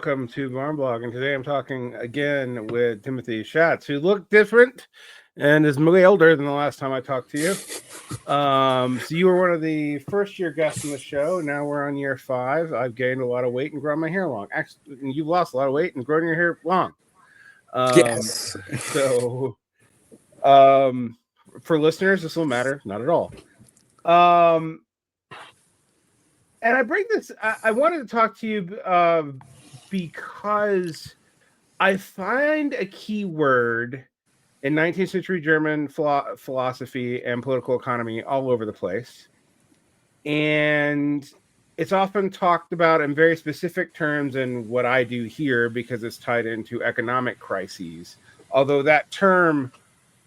welcome to Varn Blog, and today I'm talking again with Timothy Schatz, who looked different and is way older than the last time I talked to you. So you were one of the first-year guests on the show. Now we're on year 5. I've gained a lot of weight and grown my hair long. Actually, you've lost a lot of weight and grown your hair long. Yes. So, for listeners, this will matter not at all. And I bring this. I wanted to talk to you because I find a key word in 19th century German philosophy and political economy all over the place. And it's often talked about in very specific terms in what I do here because it's tied into economic crises. Although that term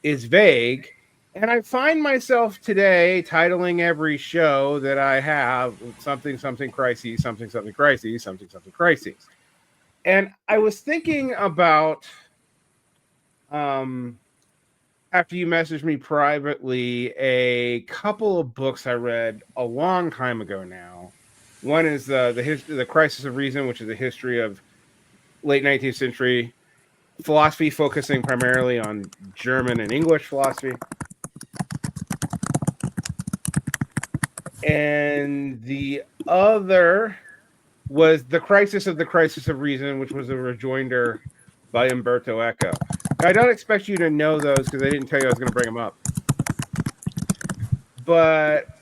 is vague. And I find myself today titling every show that I have something, something crises, something, something crises, something, something crises. And I was thinking about, after you messaged me privately, a couple of books I read a long time ago now. One is the Crisis of Reason, which is a history of late 19th century philosophy, focusing primarily on German and English philosophy. And the other was The Crisis of Reason, which was a rejoinder by Umberto Eco. I don't expect you to know those because I didn't tell you I was going to bring them up. But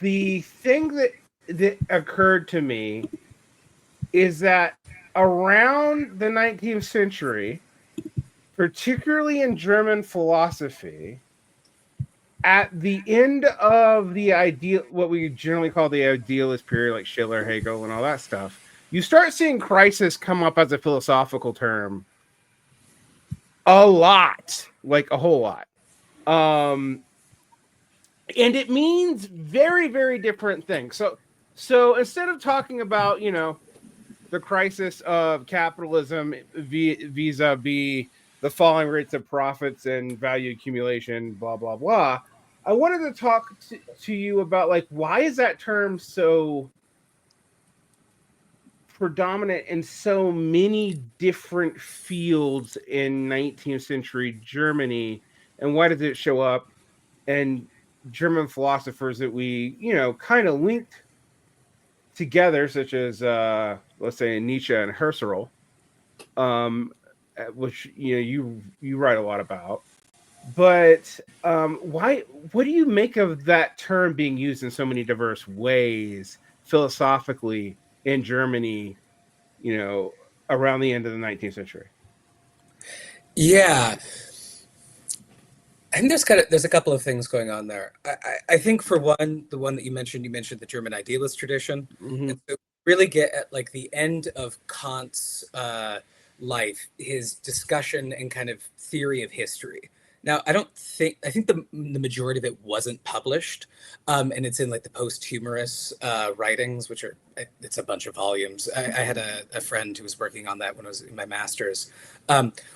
the thing that occurred to me is that around the 19th century, particularly in German philosophy, at the end of the what we generally call the idealist period, like Schiller, Hegel, and all that stuff, you start seeing crisis come up as a philosophical term a lot, like a whole lot. And it means very, very different things. So instead of talking about, the crisis of capitalism vis-a-vis the falling rates of profits and value accumulation, blah, blah, blah, I wanted to talk to you about, like, why is that term so predominant in so many different fields in 19th century Germany, and why does it show up in German philosophers that we, kind of linked together, such as, let's say, Nietzsche and Husserl, which, you write a lot about. But what do you make of that term being used in so many diverse ways philosophically in Germany, around the end of the 19th century? Yeah. I think there's a couple of things going on there. I think for one, the one that you mentioned the German idealist tradition. Mm-hmm. And so really get at like the end of Kant's life, his discussion and kind of theory of history. Now, I think the majority of it wasn't published, and it's in like the posthumous writings, which it's a bunch of volumes. I had a friend who was working on that when I was in my master's,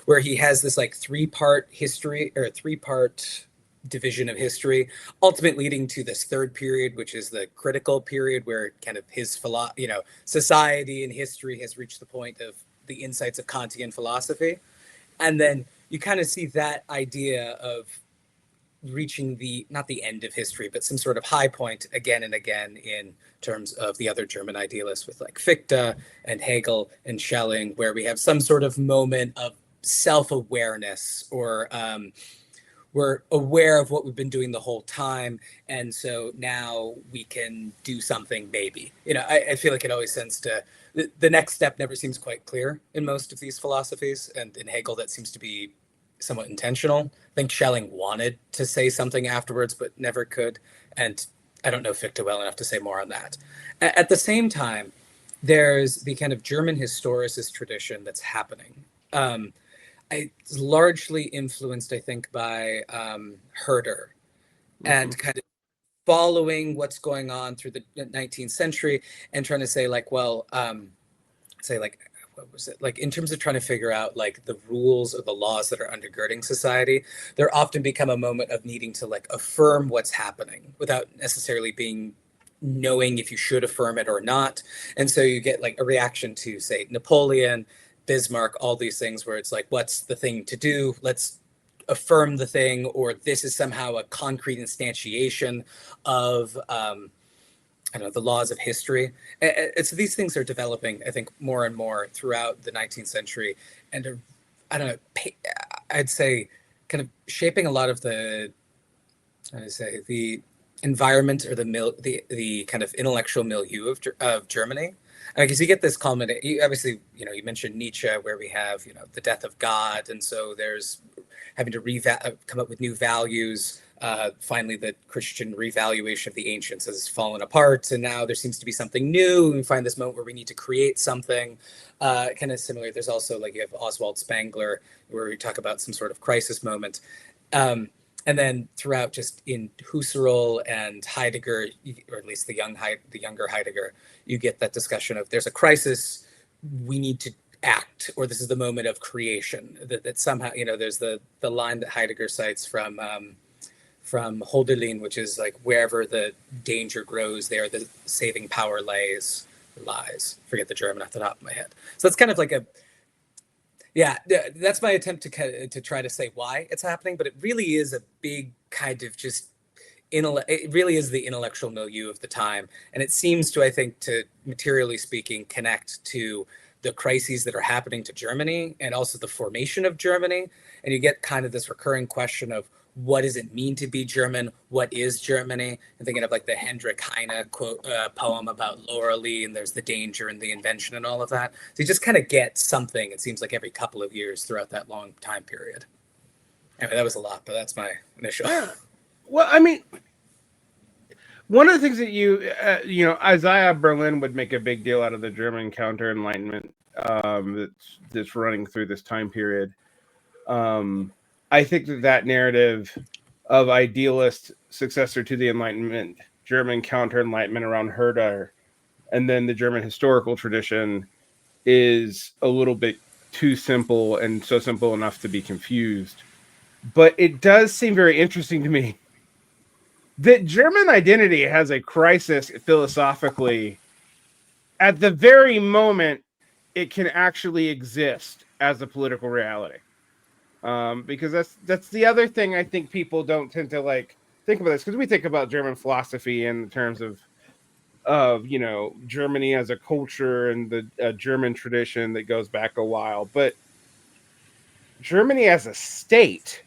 where he has this like three-part division of history, ultimately leading to this third period, which is the critical period, where kind of his society and history has reached the point of the insights of Kantian philosophy. And then you kind of see that idea of reaching not the end of history, but some sort of high point again and again in terms of the other German idealists with like Fichte and Hegel and Schelling, where we have some sort of moment of self-awareness, or we're aware of what we've been doing the whole time. And so now we can do something, maybe. I feel like it always tends to, the next step never seems quite clear in most of these philosophies. And in Hegel, that seems to be somewhat intentional. I think Schelling wanted to say something afterwards, but never could. And I don't know Fichte well enough to say more on that. At the same time, there's the kind of German historicist tradition that's happening. It's largely influenced, I think, by Herder, and kind of following what's going on through the 19th century and trying to say, like, well, what was it? Like, in terms of trying to figure out, like, the rules or the laws that are undergirding society, there often become a moment of needing to, like, affirm what's happening without necessarily being knowing if you should affirm it or not. And so you get like a reaction to, say, Napoleon, Bismarck, all these things where it's like, what's the thing to do? Let's affirm the thing, or this is somehow a concrete instantiation of I don't know, the laws of history. So these things are developing, I think, more and more throughout the 19th century, and are, I don't know, I'd say, kind of shaping a lot of the, how to say, the environment or the kind of intellectual milieu of Germany. Because you get this culmination. Obviously, you mentioned Nietzsche, where we have the death of God, and so there's having to come up with new values. Finally, the Christian revaluation of the ancients has fallen apart, and now there seems to be something new. We find this moment where we need to create something kind of similar. There's also, like, you have Oswald Spengler, where we talk about some sort of crisis moment. And then throughout, just in Husserl and Heidegger, or at least the younger Heidegger, you get that discussion of there's a crisis, we need to act, or this is the moment of creation. That somehow, there's the line that Heidegger cites from Hölderlin, which is like, wherever the danger grows, there the saving power lies. Forget the German off the top of my head. So that's kind of like that's my attempt to try to say why it's happening, but it really is a big kind of just it really is the intellectual milieu of the time, and it seems to, I think, to materially speaking, connect to the crises that are happening to Germany and also the formation of Germany. And you get kind of this recurring question of, what does it mean to be German? What is Germany? I'm thinking of like the Hendrik Heine poem about Loreley, and there's the danger and the invention and all of that. So you just kind of get something, it seems like, every couple of years throughout that long time period. Anyway, that was a lot, but that's my initial. Yeah. Well, I mean, one of the things that Isaiah Berlin would make a big deal out of the German counter-enlightenment that's running through this time period. I think that narrative of idealist successor to the Enlightenment, German counter-enlightenment around Herder, and then the German historical tradition is a little bit too simple, and so simple enough to be confused. But it does seem very interesting to me that German identity has a crisis philosophically at the very moment it can actually exist as a political reality. Because that's the other thing I think people don't tend to like think about this, because we think about German philosophy in terms of Germany as a culture and the German tradition that goes back a while, but Germany as a state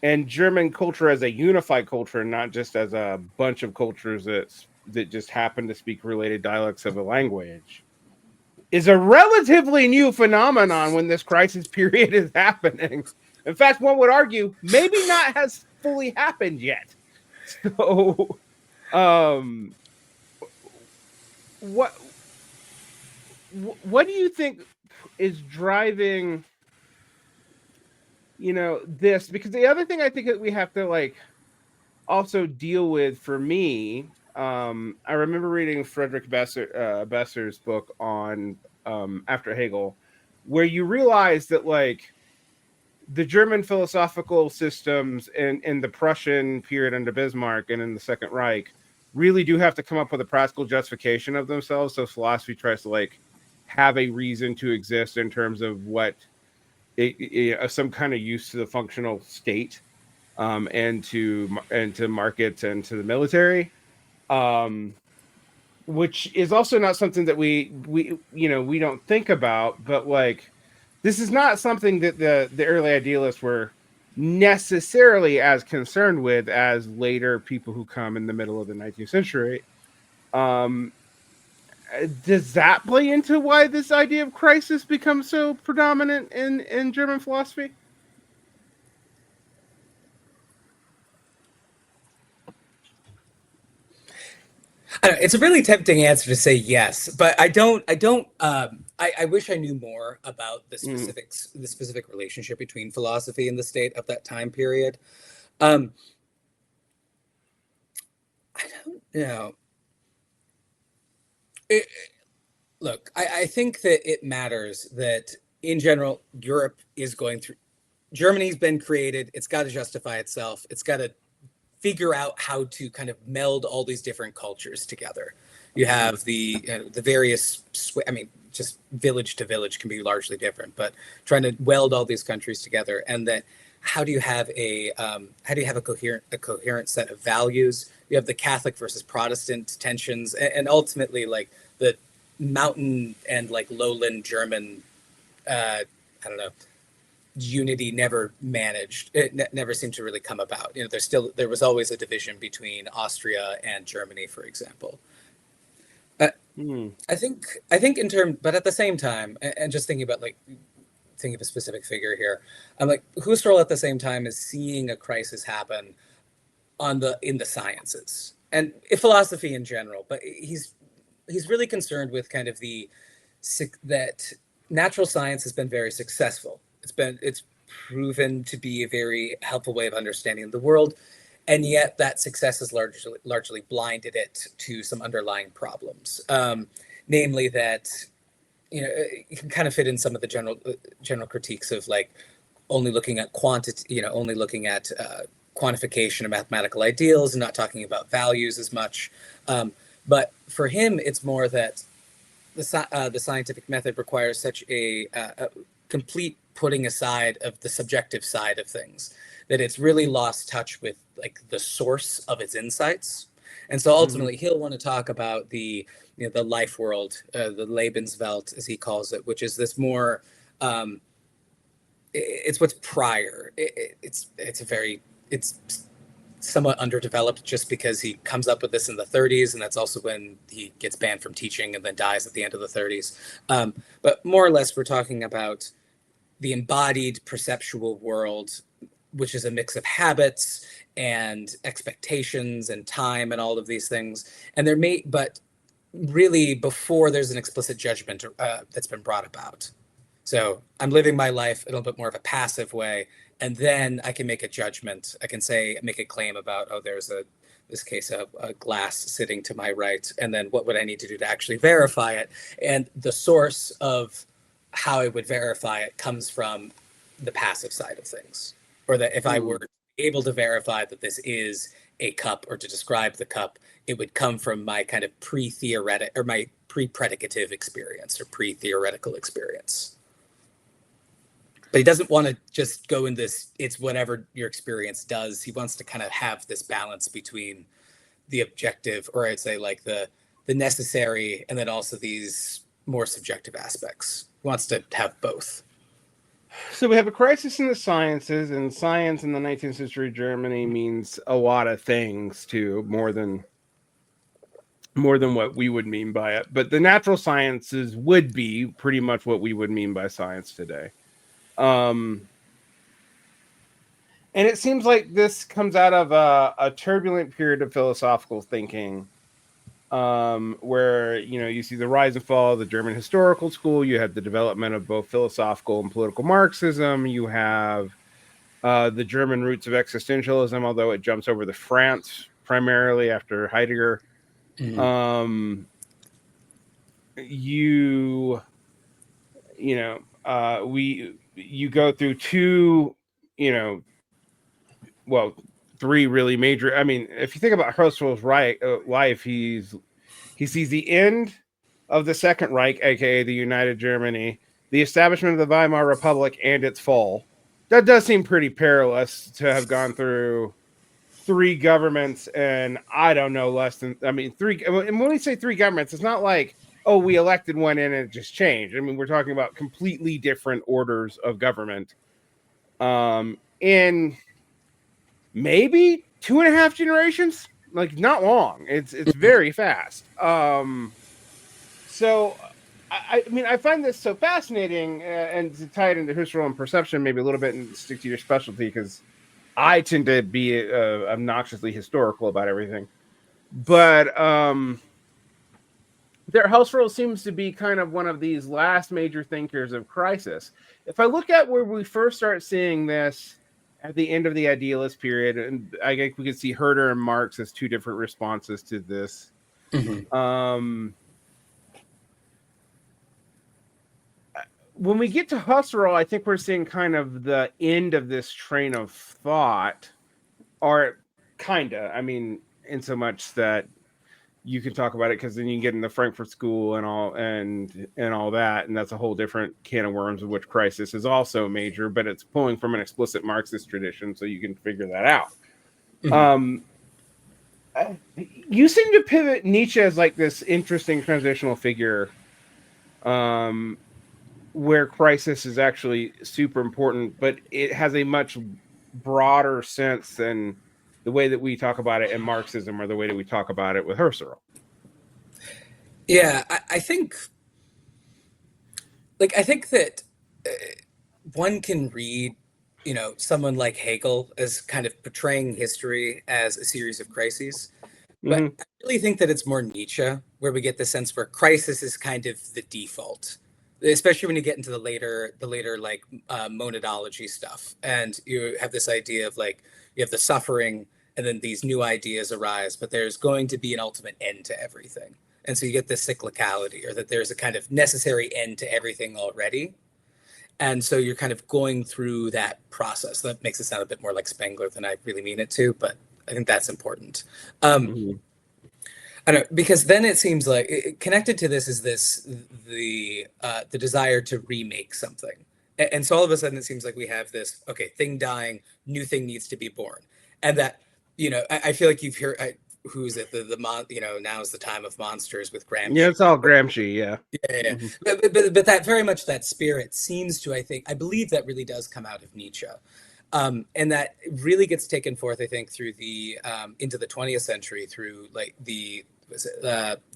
and German culture as a unified culture, not just as a bunch of cultures that just happen to speak related dialects of a language, is a relatively new phenomenon when this crisis period is happening. In fact, one would argue maybe not has fully happened yet. So, what do you think is driving, this? Because the other thing I think that we have to like also deal with, for me, I remember reading Friedrich Besser's book on After Hegel, where you realize that like the German philosophical systems in the Prussian period under Bismarck and in the Second Reich really do have to come up with a practical justification of themselves. So philosophy tries to like have a reason to exist in terms of what some kind of use to the functional state, and to markets and to the military, which is also not something that we don't think about. But like, this is not something that the early idealists were necessarily as concerned with as later people who come in the middle of the 19th century. Does that play into why this idea of crisis becomes so predominant in German philosophy? I don't know, it's a really tempting answer to say yes, but I don't. I wish I knew more about the specifics, the specific relationship between philosophy and the state of that time period. I don't know. Look, I think that it matters that in general, Europe is going through. Germany's been created. It's got to justify itself. It's got to figure out how to kind of meld all these different cultures together. You have the various, I mean, just village to village can be largely different, but trying to weld all these countries together, and that how do you have a coherent set of values? You have the Catholic versus Protestant tensions, and ultimately like the mountain and like lowland German, I don't know, unity never managed. It never seemed to really come about. You know, there was always a division between Austria and Germany, for example. I think in terms, but at the same time, and just thinking about like thinking of a specific figure here, I'm like Husserl at the same time is seeing a crisis happen in the sciences and philosophy in general, but he's really concerned with kind of that natural science has been very successful. It's proven to be a very helpful way of understanding the world, and yet that success has largely blinded it to some underlying problems, namely that it can kind of fit in some of the general critiques of like only looking at quantity, only looking at quantification of mathematical ideals and not talking about values as much. But for him, it's more that the scientific method requires such a complete putting aside of the subjective side of things that it's really lost touch with like the source of its insights. And so ultimately he'll want to talk about the life world, the Lebenswelt as he calls it, which is this more it's what's prior. It's somewhat underdeveloped just because he comes up with this in the 30s, and that's also when he gets banned from teaching and then dies at the end of the 30s. But more or less, we're talking about the embodied perceptual world, which is a mix of habits and expectations and time and all of these things. And but really before there's an explicit judgment that's been brought about. So I'm living my life in a little bit more of a passive way, and then I can make a judgment. I can make a claim about, there's this case of a glass sitting to my right, and then what would I need to do to actually verify it? And the source of how I would verify it comes from the passive side of things. Or that if I were able to verify that this is a cup or to describe the cup, it would come from my kind of pre-theoretic or my pre-predicative experience or pre-theoretical experience. But he doesn't want to just go in this, it's whatever your experience does. He wants to kind of have this balance between the objective, or I'd say like the necessary, and then also these more subjective aspects. He wants to have both. So we have a crisis in the sciences, and science in the 19th century Germany means a lot of things too, more than what we would mean by it. But the natural sciences would be pretty much what we would mean by science today. And it seems like this comes out of a turbulent period of philosophical thinking, where you see the rise and fall of the German historical school. You have the development of both philosophical and political Marxism. You have the German roots of existentialism, although it jumps over to France primarily after Heidegger. Mm-hmm. You go through three really major. I mean, if you think about Husserl's life, he sees the end of the Second Reich, aka the United Germany, the establishment of the Weimar Republic, and its fall. That does seem pretty perilous to have gone through three governments, and I don't know, three. And when we say three governments, it's not like, we elected one in and it just changed. I mean, we're talking about completely different orders of government. In maybe 2.5 generations, like not long. It's very fast. So I find this so fascinating, and to tie it into Husserl and perception maybe a little bit and stick to your specialty, because I tend to be obnoxiously historical about everything. But Husserl seems to be kind of one of these last major thinkers of crisis. If I look at where we first start seeing this at the end of the Idealist period, and I guess we can see Herder and Marx as two different responses to this. Mm-hmm. When we get to Husserl, I think we're seeing kind of the end of this train of thought, or kinda. I mean, in so much that you can talk about it because then you can get in the Frankfurt School and all that, and that's a whole different can of worms, of which crisis is also major, but it's pulling from an explicit Marxist tradition, so you can figure that out. Mhm. You seem to pivot Nietzsche as like this interesting transitional figure, where crisis is actually super important, but it has a much broader sense than the way that we talk about it in Marxism or the way that we talk about it with Husserl. Yeah, I think, I think that one can read, someone like Hegel as kind of portraying history as a series of crises. But Mm-hmm. I really think that it's more Nietzsche, where we get the sense where crisis is kind of the default, especially when you get into the later like monadology stuff, and you have this idea of like you have the suffering, and then these new ideas arise, but there's going to be an ultimate end to everything, and so you get this cyclicality, or that there's a kind of necessary end to everything already, and so you're kind of going through that process. That makes it sound a bit more like Spengler than I really mean it to, but I think that's important. Mm-hmm. I don't know, because then it seems like connected to this is the desire to remake something, and so all of a sudden it seems like we have this thing dying, new thing needs to be born, and that I feel like you've heard who is it the now is the time of monsters with Yeah, Gramsci. it's all Gramsci. Yeah. Yeah. Mm-hmm. But that very much that spirit seems to, I believe that really does come out of Nietzsche. And that really gets taken forth, I think, through the into the 20th century through like the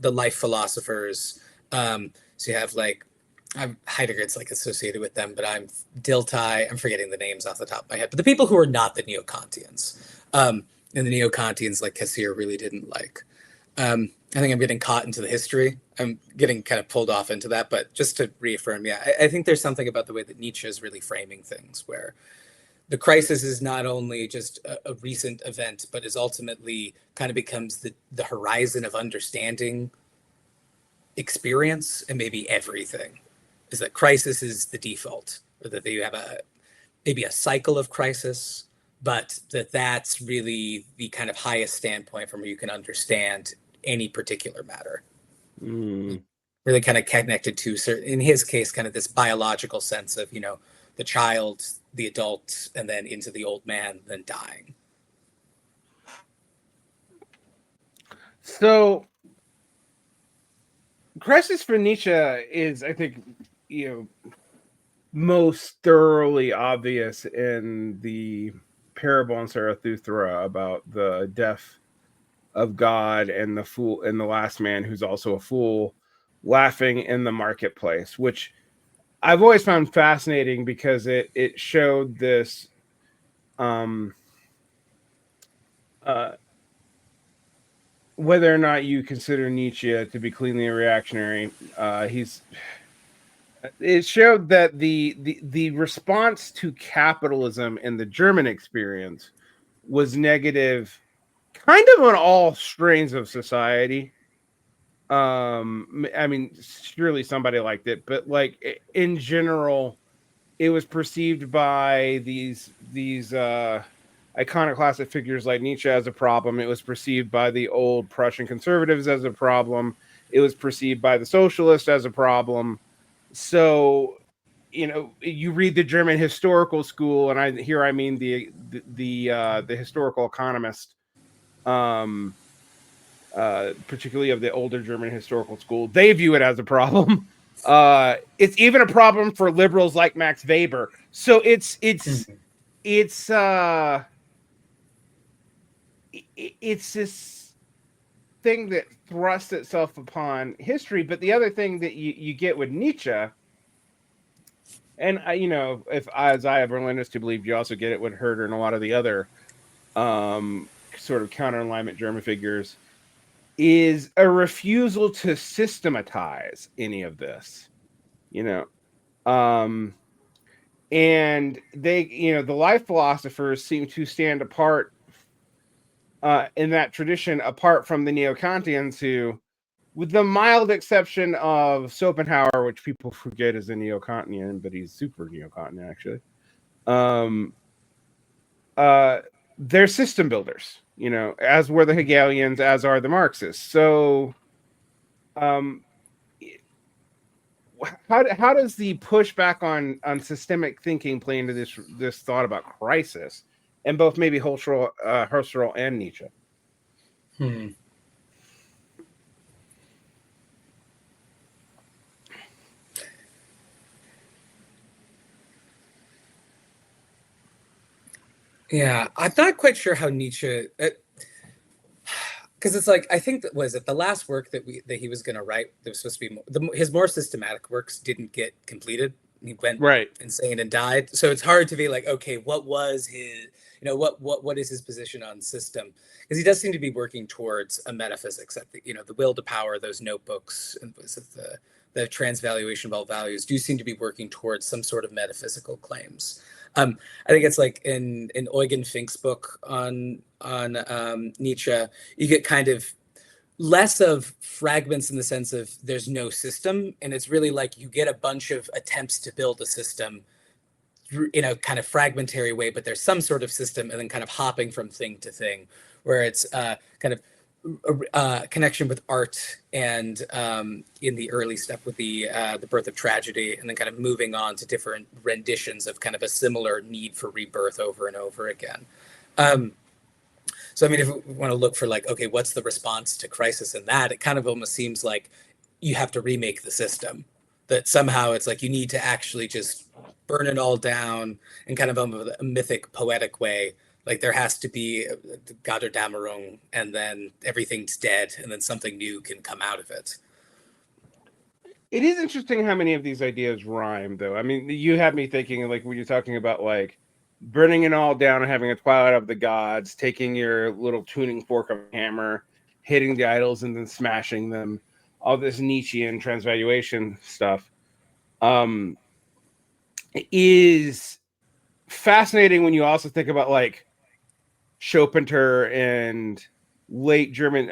life philosophers. So you have like Heidegger's like associated with them, but I'm forgetting the names off the top of my head. But the people who are not the Neo-Kantians, and the Neo-Kantians like Cassirer really didn't like. I think I'm getting caught into the history. I'm getting kind of pulled off into that, but just to reaffirm, yeah, I think there's something about the way that Nietzsche is really framing things, where the crisis is not only just a recent event, but is ultimately kind of becomes the horizon of understanding experience and maybe everything. Is that crisis is the default, or that you have maybe a cycle of crisis, but that's really the kind of highest standpoint from where you can understand any particular matter. Mm. Really kind of connected to certain, in his case, kind of this biological sense of, the child, the adult, and then into the old man, then dying. So, crisis for Nietzsche is, I think, most thoroughly obvious in the parable in Zarathustra about the death of God and the fool and the last man who's also a fool laughing in the marketplace, which I've always found fascinating because it showed this um uh whether or not you consider Nietzsche to be cleanly reactionary, it showed that the response to capitalism in the German experience was negative kind of on all strains of society. I mean, surely somebody liked it, but like in general, it was perceived by these iconoclastic figures like Nietzsche as a problem. It was perceived by the old Prussian conservatives as a problem. It was perceived by the socialists as a problem. So, you read the German historical school, and I mean the historical economist, um, particularly of the older German historical school. They view it as a problem. It's even a problem for liberals like Max Weber. So it's it's this thing that thrusts itself upon history. But the other thing that you get with Nietzsche, and if as I have willingness to believe, you also get it with Herder and a lot of the other sort of counter alignment German figures, is a refusal to systematize any of this, you know. Um, and they, the life philosophers seem to stand apart in that tradition, apart from the Neo-Kantians, who, with the mild exception of Schopenhauer, which people forget is a Neo-Kantian, but he's super Neo-Kantian actually. Um, uh, they're system builders. as were the Hegelians, as are the Marxists. So, um, how does the pushback on systemic thinking play into this thought about crisis, and both maybe Husserl and Nietzsche? Yeah, I'm not quite sure how Nietzsche, because it's like, I think that was it the last work that he was going to write. That was supposed to be his more systematic works didn't get completed. He went Right. insane and died. So it's hard to be like, okay, what was his, what is his position on system? Because he does seem to be working towards a metaphysics. That the will to power, those notebooks, and the transvaluation of all values do seem to be working towards some sort of metaphysical claims. I think it's like in Eugen Fink's book on Nietzsche, you get kind of less of fragments in the sense of there's no system, and it's really like you get a bunch of attempts to build a system in a kind of fragmentary way, but there's some sort of system, and then kind of hopping from thing to thing, where it's kind of connection with art, and in the early step with the birth of tragedy, and then kind of moving on to different renditions of kind of a similar need for rebirth over and over again. So I mean, if we want to look for like, okay, what's the response to crisis in that? It kind of almost seems like you have to remake the system. That somehow it's like you need to actually just burn it all down in kind of a mythic, poetic way. Like there has to be Götterdämmerung, and then everything's dead, and then something new can come out of it. It is interesting how many of these ideas rhyme, though. I mean, you had me thinking, like, when you're talking about, like, burning it all down and having a twilight of the gods, taking your little tuning fork of a hammer, hitting the idols and then smashing them, all this Nietzschean transvaluation stuff, is fascinating when you also think about, like, Schopenhauer and late German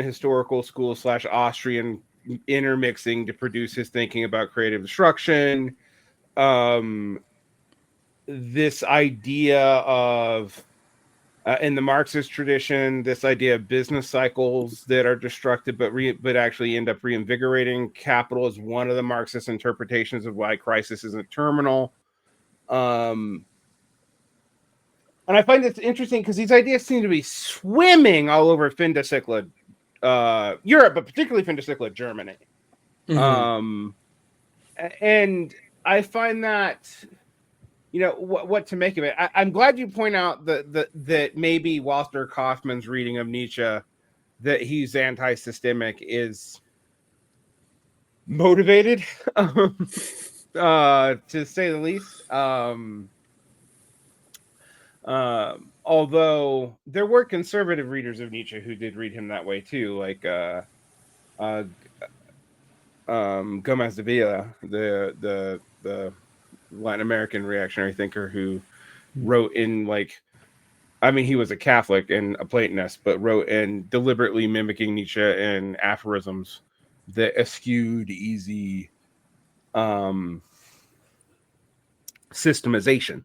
historical school / Austrian intermixing to produce his thinking about creative destruction. This idea of in the Marxist tradition, this idea of business cycles that are destructive but actually end up reinvigorating capital is one of the Marxist interpretations of why crisis isn't terminal. And I find this interesting because these ideas seem to be swimming all over Phenomenology, Europe, but particularly Phenomenology, Germany. Mm-hmm. And I find that, what to make of it. I'm glad you point out that maybe Walter Kaufmann's reading of Nietzsche, that he's anti-systemic, is motivated, to say the least. Although there were conservative readers of Nietzsche who did read him that way too, like Gomez de Villa, the Latin American reactionary thinker who wrote in, like, I mean, he was a Catholic and a Platonist, but wrote in deliberately mimicking Nietzsche in aphorisms that eschewed easy systemization.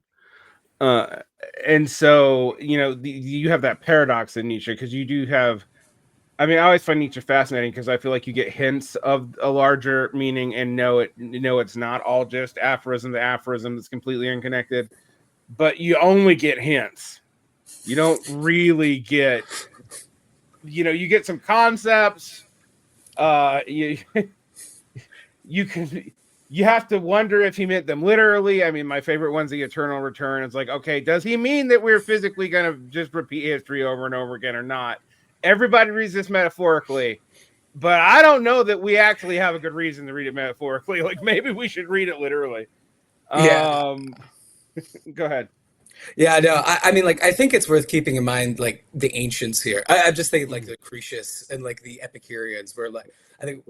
And so, you have that paradox in Nietzsche, because you do have, I mean, I always find Nietzsche fascinating because I feel like you get hints of a larger meaning and it's not all just aphorism to aphorism that's completely unconnected, but you only get hints. You don't really get, you get some concepts. You have to wonder if he meant them literally. I mean, my favorite one's the eternal return. It's like, okay, does he mean that we're physically going to just repeat history over and over again or not? Everybody reads this metaphorically, but I don't know that we actually have a good reason to read it metaphorically. Like, maybe we should read it literally. Yeah. Go ahead. Yeah, no, I mean, like, I think it's worth keeping in mind, like, the ancients here. I'm just thinking, like, the Cretius and, like, the Epicureans were, like, I think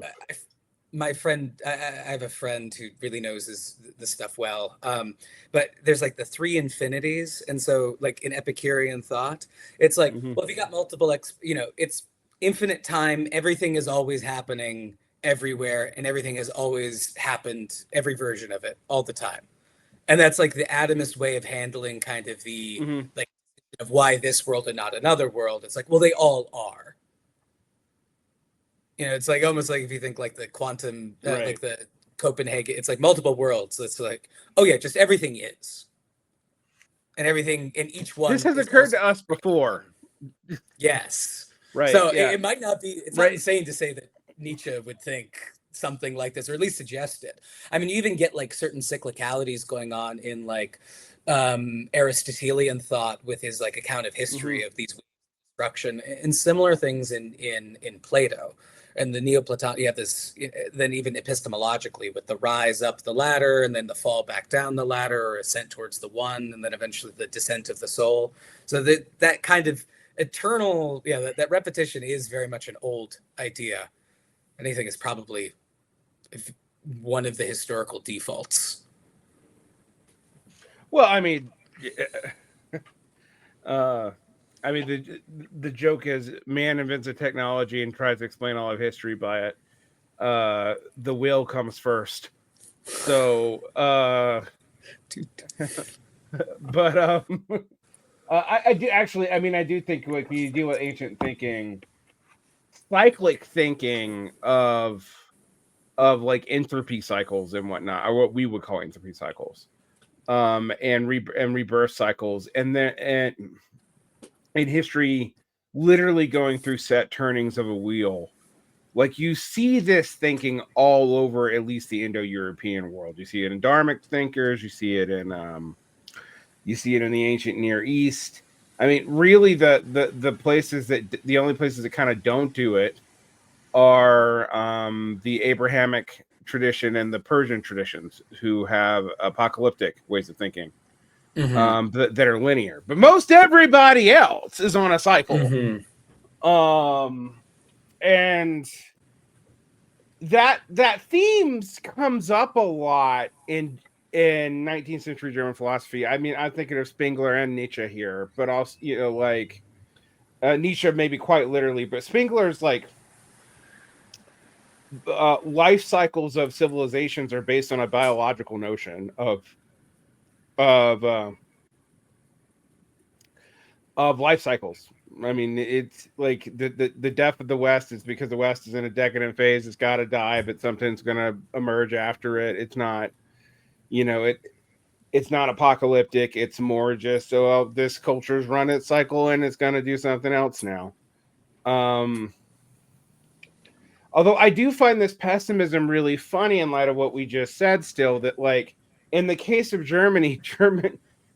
my friend, I have a friend who really knows this stuff well. But there's, like, the three infinities. And so, like, in Epicurean thought, it's like, well, if you got multiple, it's infinite time, everything is always happening everywhere, and everything has always happened, every version of it, all the time. And that's like the atomist way of handling kind of the like of why this world and not another world. It's like, well, they all are. You know, it's like almost like if you think like the quantum, Right. like the Copenhagen, it's like multiple worlds. It's like, oh yeah, just everything is, and everything in each one. This has is occurred also to us before. Yes. Right. So Yeah. it might not be. It's not Right. insane to say that Nietzsche would think something like this, or at least suggest it. I mean, you even get like certain cyclicalities going on in like Aristotelian thought with his like account of history of these destruction, and similar things in Plato and the Neoplaton. You have this then even epistemologically with the rise up the ladder and then the fall back down the ladder, or ascent towards the one, and then eventually the descent of the soul. So that kind of eternal, yeah, that repetition is very much an old idea. Anything is probably one of the historical defaults. Well, I mean, the joke is man invents a technology and tries to explain all of history by it. The whale comes first. So, but I do actually. I mean, I do think like when you deal with ancient thinking, cyclic thinking of like entropy cycles and whatnot, or what we would call entropy cycles, and rebirth cycles, and then and in history, literally going through set turnings of a wheel. Like you see this thinking all over at least the Indo-European world. You see it in Dharmic thinkers. You see it in the ancient Near East. I mean, really, the places the only places that kind of don't do it are the Abrahamic tradition and the Persian traditions, who have apocalyptic ways of thinking, that are linear. But most everybody else is on a cycle. And that themes comes up a lot in 19th century German philosophy. I mean, I'm thinking of Spengler and Nietzsche here, but also, like Nietzsche maybe quite literally, but Spengler's like life cycles of civilizations are based on a biological notion of life cycles. I mean, it's like the death of the West is because the West is in a decadent phase. It's got to die, but something's going to emerge after it. It's not, it's not apocalyptic. It's more just, this culture's run its cycle and it's going to do something else now. Although I do find this pessimism really funny in light of what we just said still, that like in the case of Germany,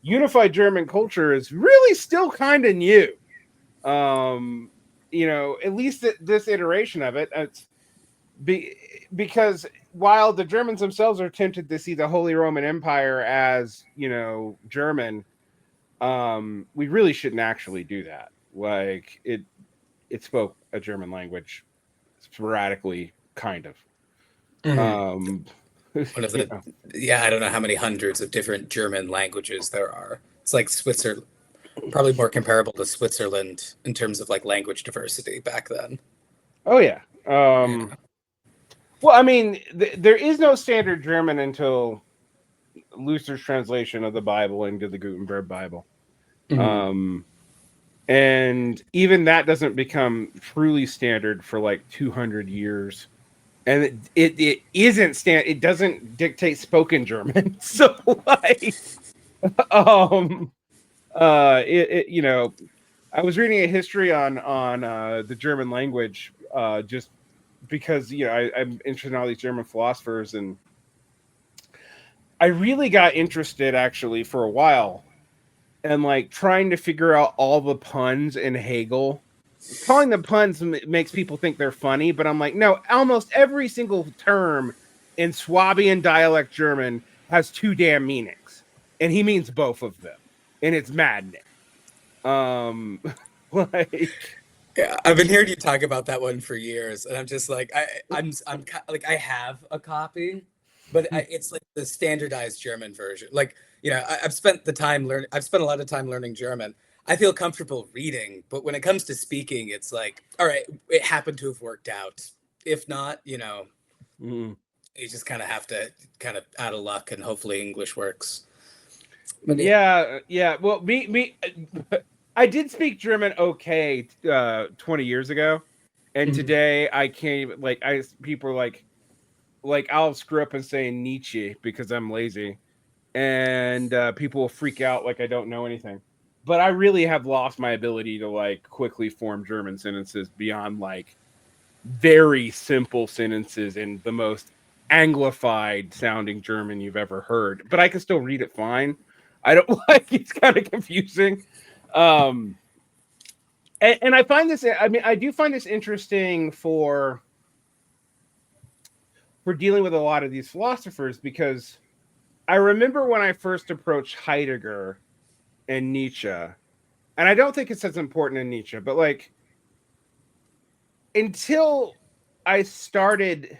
unified German culture is really still kind of new. At least this iteration of it, because while the Germans themselves are tempted to see the Holy Roman Empire as, German, we really shouldn't actually do that. Like it spoke a German language sporadically, kind of. One of the I don't know how many hundreds of different German languages there are. It's like Switzerland, probably more comparable to Switzerland in terms of like language diversity back then. Oh yeah. Well, I mean, there is no standard German until Luther's translation of the Bible into the Gutenberg Bible. And even that doesn't become truly standard for like 200 years. And it isn't standard. It doesn't dictate spoken German. So like, I was reading a history on the German language, just because I'm interested in all these German philosophers, and I really got interested actually for a while, and like trying to figure out all the puns in Hegel. Calling them puns makes people think they're funny, but I'm like, no, almost every single term in Swabian dialect German has two damn meanings, and he means both of them, and it's maddening. Like, yeah, I've been hearing you talk about that one for years, and I'm just like, I'm like, I have a copy, but it's like the standardized German version. Like, I've spent a lot of time learning German. I feel comfortable reading, but when it comes to speaking, it's like, all right, it happened to have worked out. If not, you just kind of have to kind of out of luck, and hopefully English works. But yeah. Well, me. I did speak German okay 20 years ago, and today I can't even like people are like I'll screw up and say Nietzsche because I'm lazy, and people will freak out like I don't know anything. But I really have lost my ability to like quickly form German sentences beyond like very simple sentences in the most anglified sounding German you've ever heard. But I can still read it fine. I don't like it's kind of confusing. Um and I find this, I mean, I do find this interesting for dealing with a lot of these philosophers, because I remember when I first approached Heidegger and Nietzsche, and I don't think it's as important in Nietzsche, but like until I started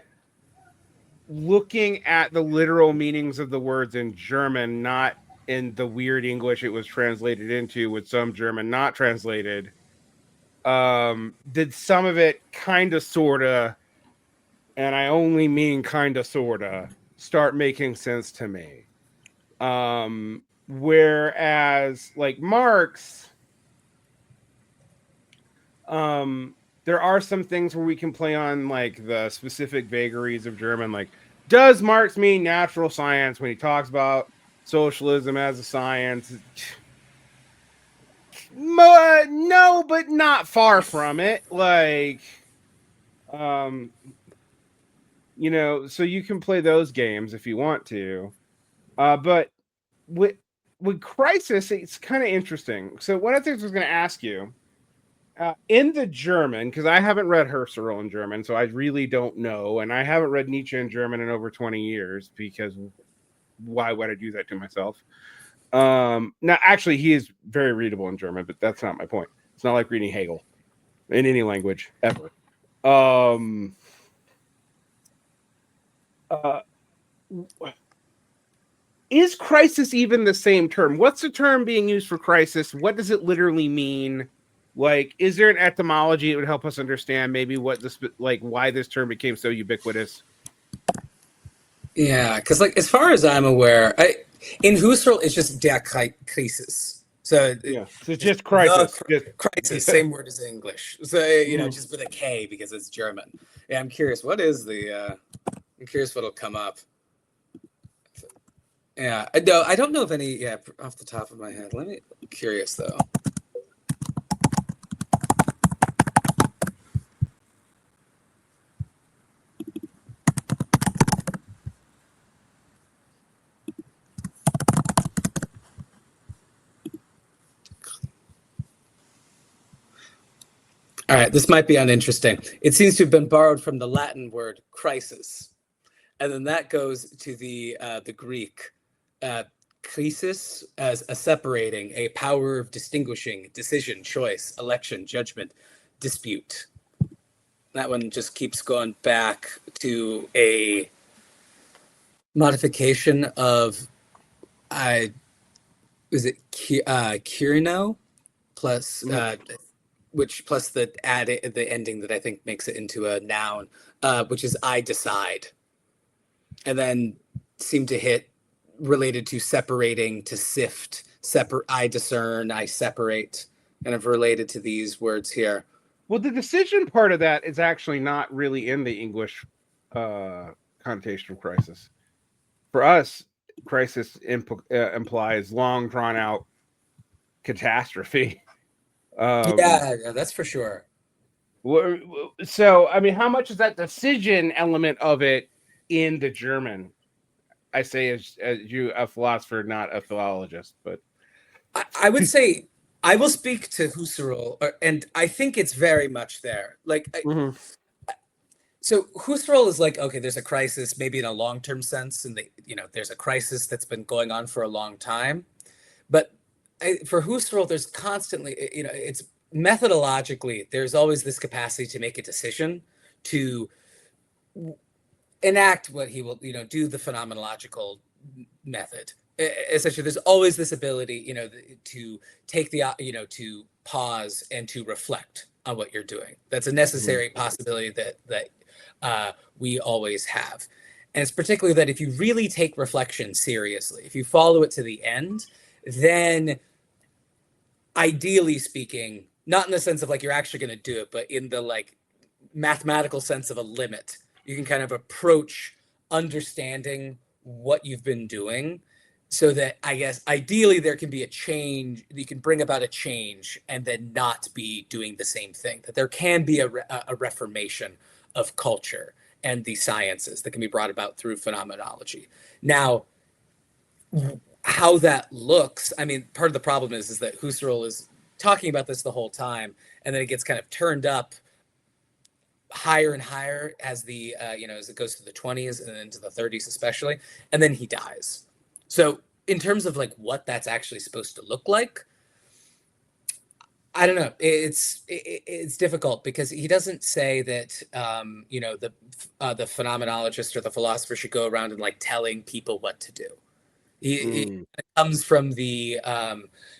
looking at the literal meanings of the words in German, not in the weird English it was translated into, with some German not translated, did some of it kind of sorta, and I only mean kind of sorta, start making sense to me. Whereas like Marx, there are some things where we can play on like the specific vagaries of German. Like, does Marx mean natural science when he talks about socialism as a science? No, but not far from it. Like, um, so you can play those games if you want to. But with Crisis, it's kind of interesting. So one of the things I was going to ask you, in the German, because I haven't read Husserl in German, so I really don't know, and I haven't read Nietzsche in German in over 20 years, because why would I do that to myself? Now, actually, he is very readable in German, but that's not my point. It's not like reading Hegel in any language ever. Is crisis even the same term? What's the term being used for crisis? What does it literally mean? Like, is there an etymology that would help us understand maybe what this, like, why this term became so ubiquitous? Yeah, because like as far as I'm aware, in Husserl it's just der Krisis. So Yeah, so it's just just crisis. Just, crisis, yeah. same word as English. So just with a K because it's German. Yeah, I'm curious. What is the? I'm curious what'll come up. Yeah, no, I don't know of any. Yeah, off the top of my head. I'm curious though. All right, this might be uninteresting. It seems to have been borrowed from the Latin word crisis, and then that goes to the Greek krisis as a separating, a power of distinguishing, decision, choice, election, judgment, dispute. That one just keeps going back to a modification of, is it Kirino plus which plus the ending that I think makes it into a noun, which is I decide, and then seem to hit related to separating, to sift, I discern, I separate, kind of related to these words here. Well, the decision part of that is actually not really in the English connotation of crisis. For us, crisis implies long, drawn out catastrophe. Yeah, that's for sure. So, I mean, how much is that decision element of it in the German? I say as you, a philosopher, not a philologist, but I would say I will speak to Husserl, and I think it's very much there. Like, so Husserl is like, okay, there's a crisis, maybe in a long-term sense, and there's a crisis that's been going on for a long time. But for Husserl, there's constantly, it's methodologically, there's always this capacity to make a decision, to enact what he will, do the phenomenological method. Essentially, there's always this ability, to take to pause and to reflect on what you're doing. That's a necessary possibility that we always have. And it's particularly that if you really take reflection seriously, if you follow it to the end, then ideally speaking, not in the sense of like you're actually going to do it, but in the like mathematical sense of a limit, you can kind of approach understanding what you've been doing so that I guess ideally there can be a change, you can bring about a change and then not be doing the same thing, that there can be a reformation of culture and the sciences that can be brought about through phenomenology. Now, how that looks, I mean, part of the problem is that Husserl is talking about this the whole time, and then it gets kind of turned up higher and higher as the as it goes to the 20s and then into the 30s especially, and then he dies. So in terms of like what that's actually supposed to look like, I don't know. It's difficult because he doesn't say that the phenomenologist or the philosopher should go around and like telling people what to do. He comes from the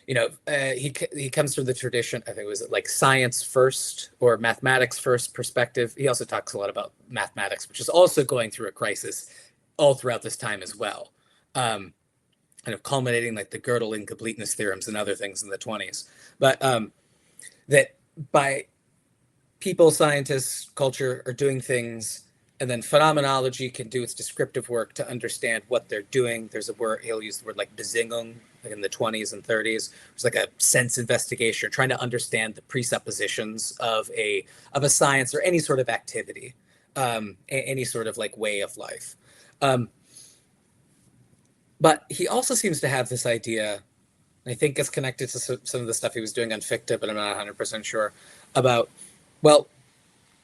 he comes from the tradition, I think it was like science first or mathematics first perspective. He also talks a lot about mathematics, which is also going through a crisis all throughout this time as well, kind of culminating like the Gödel incompleteness theorems and other things in the 20s. But that by people, scientists, culture are doing things, and then phenomenology can do its descriptive work to understand what they're doing. There's a word, he'll use the word like Besingung, like in the 20s and 30s. It's like a sense investigation, trying to understand the presuppositions of a science or any sort of activity, any sort of like way of life. But he also seems to have this idea, I think it's connected to some of the stuff he was doing on Fichte, but I'm not 100% sure, about, well,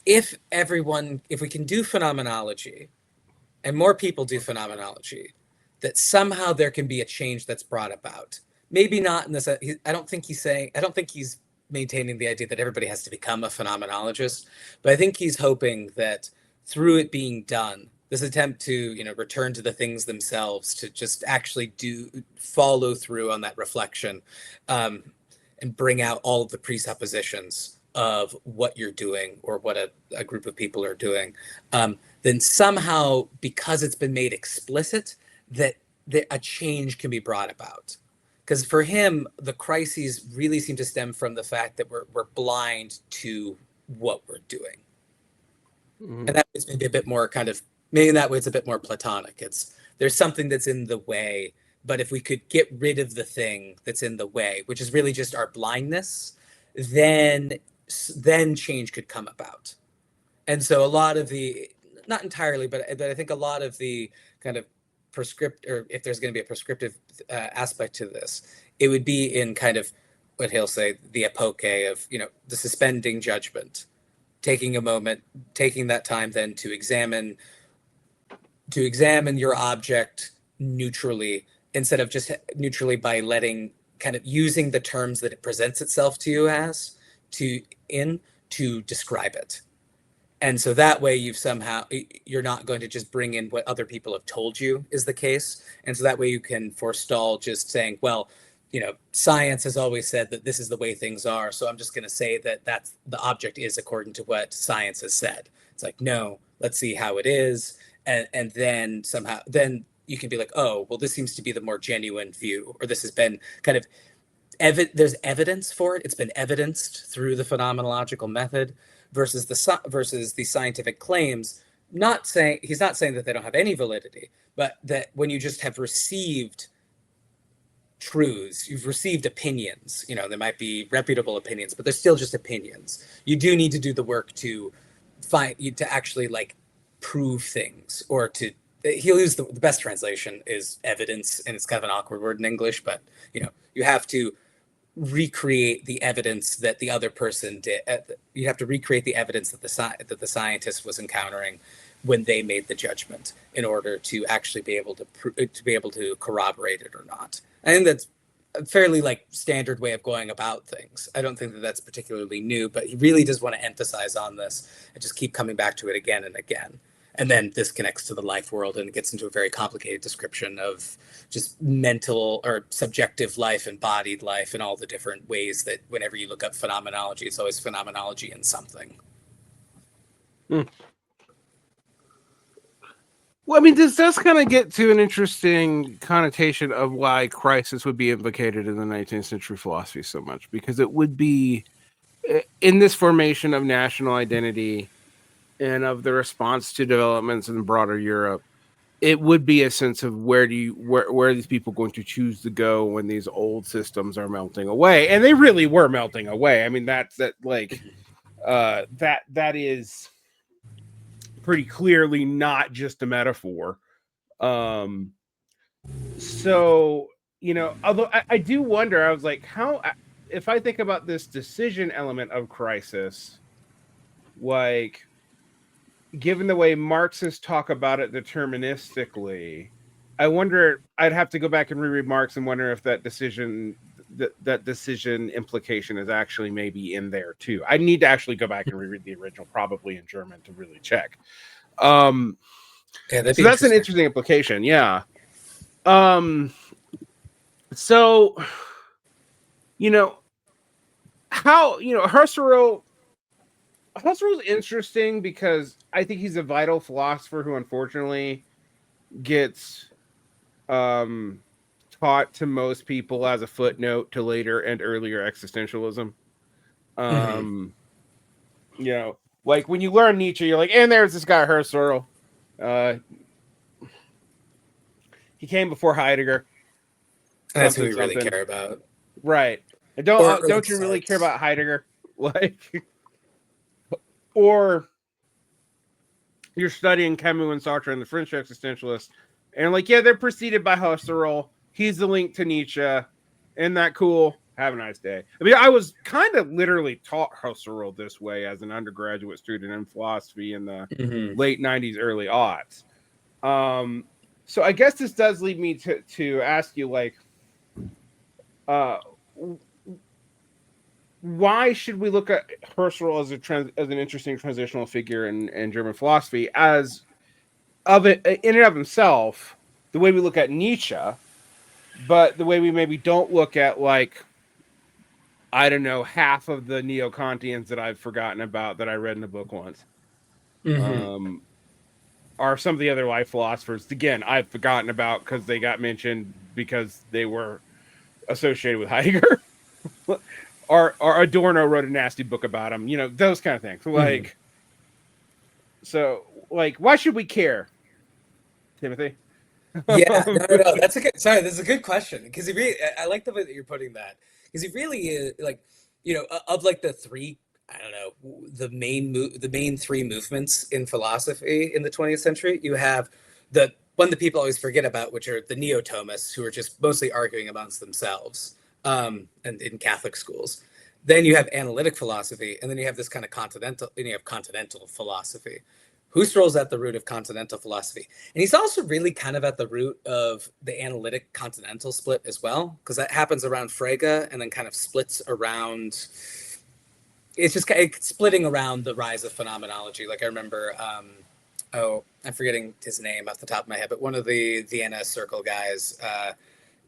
if we can do phenomenology and more people do phenomenology, that somehow there can be a change that's brought about. Maybe not in this, I don't think he's maintaining the idea that everybody has to become a phenomenologist, but I think he's hoping that through it being done, this attempt to, return to the things themselves, to just actually follow through on that reflection, and bring out all of the presuppositions of what you're doing or what a group of people are doing, then somehow, because it's been made explicit, that a change can be brought about. Because for him, the crises really seem to stem from the fact that we're blind to what we're doing. Mm-hmm. And that is maybe a bit more maybe in that way it's a bit more Platonic. There's something that's in the way, but if we could get rid of the thing that's in the way, which is really just our blindness, then change could come about. And so a lot of the, not entirely, but I think a lot of the kind of or if there's going to be a prescriptive aspect to this, it would be in kind of what he'll say, the epoche of, the suspending judgment, taking a moment, taking that time then to examine your object neutrally, instead of just neutrally by kind of using the terms that it presents itself to you as, to describe it. And so that way you're not going to just bring in what other people have told you is the case. And so that way you can forestall just saying, well, science has always said that this is the way things are, so I'm just going to say that that's the object is according to what science has said. It's like, no, let's see how it is. And then then you can be like, oh, well, this seems to be the more genuine view, or this has been kind of there's evidence for it. It's been evidenced through the phenomenological method, versus the scientific claims. He's not saying that they don't have any validity, but that when you just have received truths, you've received opinions, they might be reputable opinions, but they're still just opinions. You do need to do the work to actually like prove things, or he'll use the best translation is evidence, and it's kind of an awkward word in English, but you have to recreate the evidence that the other person did. You have to recreate the evidence that the scientist was encountering when they made the judgment, in order to actually be able to corroborate it or not. I think that's a fairly like standard way of going about things. I don't think that that's particularly new, but he really does want to emphasize on this and just keep coming back to it again and again. And then this connects to the life world, and it gets into a very complicated description of just mental or subjective life, embodied life, and all the different ways that whenever you look up phenomenology, it's always phenomenology in something. Well, I mean, this does kind of get to an interesting connotation of why crisis would be implicated in the 19th century philosophy so much, because it would be in this formation of national identity and of the response to developments in broader Europe. It would be a sense of where are these people going to choose to go when these old systems are melting away, and they really were melting away. I mean, that is pretty clearly not just a metaphor. So, although I do wonder, I was like, how, if I think about this decision element of crisis, like, given the way Marxists talk about it deterministically, I wonder, I'd have to go back and reread Marx and wonder if that decision implication is actually maybe in there too. I need to actually go back and reread the original, probably in German, to really check. Yeah, so that's an interesting implication. Yeah. So, how, Husserl is interesting because I think he's a vital philosopher who unfortunately gets taught to most people as a footnote to later and earlier existentialism. Like when you learn Nietzsche, you're like, and there's this guy Husserl. He came before Heidegger. That's who we really care about, right? And don't you really care about Heidegger? Like, or you're studying Camus and Sartre and the French existentialists, and like, yeah, they're preceded by Husserl. He's the link to Nietzsche. Isn't that cool? Have a nice day. I mean, I was kind of literally taught Husserl this way as an undergraduate student in philosophy in the late 90s, early aughts. So I guess this does lead me to ask you, like, why should we look at Husserl as an interesting transitional figure in German philosophy, as of it in and of himself, the way we look at Nietzsche, but the way we maybe don't look at, like, I don't know, half of the neo-Kantians that I've forgotten about that I read in a book once. Are some of the other life philosophers, again, I've forgotten about because they got mentioned because they were associated with Heidegger. or Adorno wrote a nasty book about him, those kind of things. Like, so, like, why should we care, Timothy? Yeah, no, that's that's a good question, because I like the way that you're putting that, because he really is, like, of like the three, I don't know, the main three movements in philosophy in the 20th century. You have the one that people always forget about, which are the neo-Thomists, who are just mostly arguing amongst themselves, and in Catholic schools. Then you have analytic philosophy, and then you have this kind of continental philosophy. Husserl's at the root of continental philosophy. And he's also really kind of at the root of the analytic continental split as well, because that happens around Frege and then kind of splits around, it's splitting around the rise of phenomenology. Like, I remember, I'm forgetting his name off the top of my head, but one of the Vienna Circle guys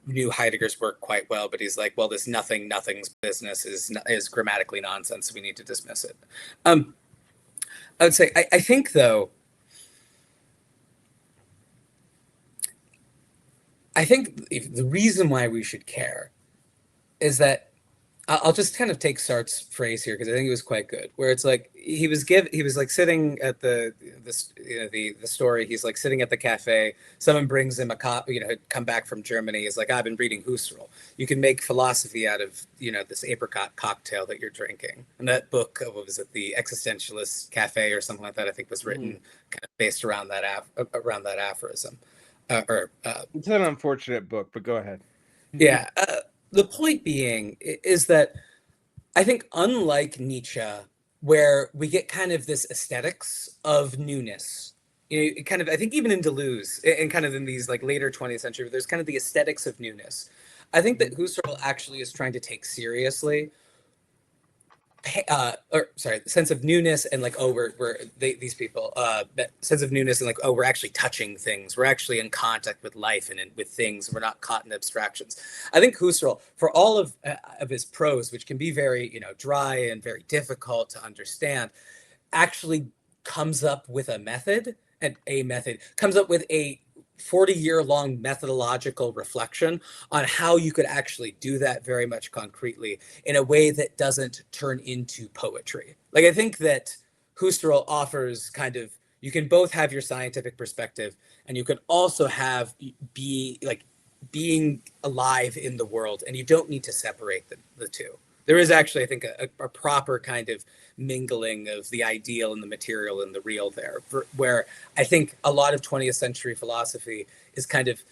knew Heidegger's work quite well, but he's like, well, this nothing's business is grammatically nonsense, so we need to dismiss it. I would say, I think, though, the reason why we should care is that, I'll just kind of take Sartre's phrase here, because I think it was quite good, where it's like, he was like sitting at the story, he's like sitting at the cafe, someone brings him come back from Germany, he's like, I've been reading Husserl. You can make philosophy out of, this apricot cocktail that you're drinking. And that book, what was it, The Existentialist Cafe or something like that, I think was written kind of based around that aphorism. It's an unfortunate book, but go ahead. Yeah. The point being is that I think, unlike Nietzsche, where we get kind of this aesthetics of newness, kind of, I think even in Deleuze and kind of in these like later 20th century, there's kind of the aesthetics of newness. I think that Husserl actually is trying to take seriously sense of newness, and like, these people, that sense of newness, and like, we're actually touching things, we're actually in contact with life and with things, we're not caught in abstractions. I think Husserl, for all of his prose, which can be very dry and very difficult to understand, actually comes up with a method a method, comes up with a 40-year-long methodological reflection on how you could actually do that very much concretely in a way that doesn't turn into poetry. Like, I think that Husserl offers kind of, you can both have your scientific perspective and you can also have being alive in the world, and you don't need to separate the two. There is actually, I think, a proper kind of mingling of the ideal and the material and the real there, where I think a lot of 20th century philosophy is kind of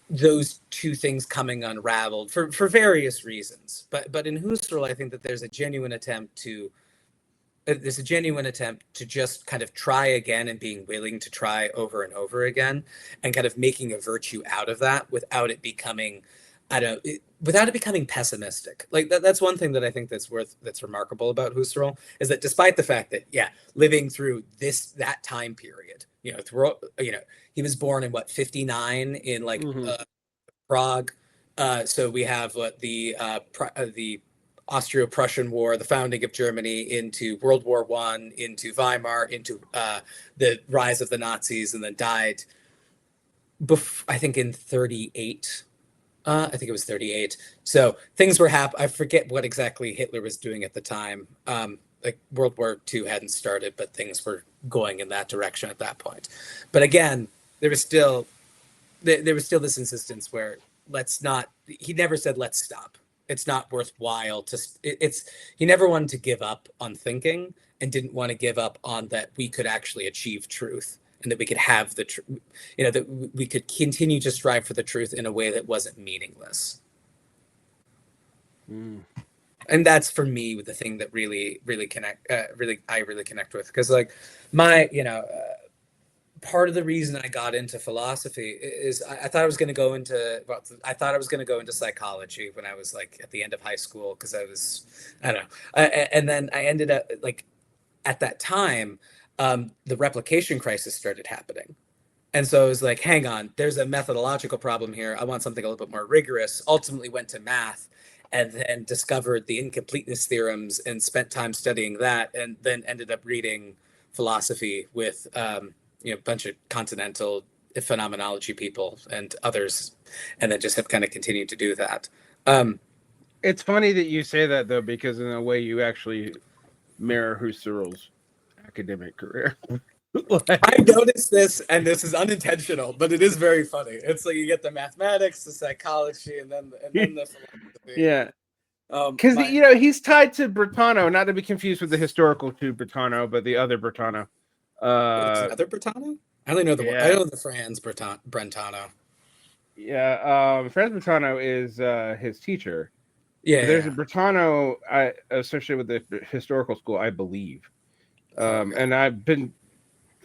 those two things coming unraveled for various reasons. But in Husserl, I think that there's a genuine attempt to just kind of try again and being willing to try over and over again and kind of making a virtue out of that without it becoming pessimistic. Like that's one thing that I think that's remarkable about Husserl, is that despite the fact that, living through that time period, he was born in 59 in Prague. So we have the Austro-Prussian War, the founding of Germany, into World War I, into Weimar, into the rise of the Nazis, and then died, I think in 38. I think it was 38. So things were I forget what exactly Hitler was doing at the time. Like World War II hadn't started, but things were going in that direction at that point. But again, there was still this insistence where he never said, let's stop. It's not worthwhile he never wanted to give up on thinking, and didn't want to give up on that we could actually achieve truth, and that we could have that we could continue to strive for the truth in a way that wasn't meaningless. And that's, for me, the thing that really connect with, because like part of the reason I got into philosophy is I thought I was going to go into psychology when I was like at the end of high school, because I don't know, and then I ended up at that time, the replication crisis started happening. And so I was like, hang on, there's a methodological problem here. I want something a little bit more rigorous. Ultimately went to math, and then discovered the incompleteness theorems and spent time studying that, and then ended up reading philosophy with a bunch of continental phenomenology people and others, and then just have kind of continued to do that. It's funny that you say that, though, because in a way you actually mirror Husserl's academic career. I noticed this, and this is unintentional, but it is very funny. It's like you get the mathematics, the psychology, and then the philosophy. Yeah. Because he's tied to Brentano, not to be confused with the historical to Brentano, but the other Brentano. Other Brentano? I only know I know the Franz Brentano. Yeah, Franz Brentano is his teacher. Yeah, there's a Brentano associated with the historical school, I believe. Okay. And I've been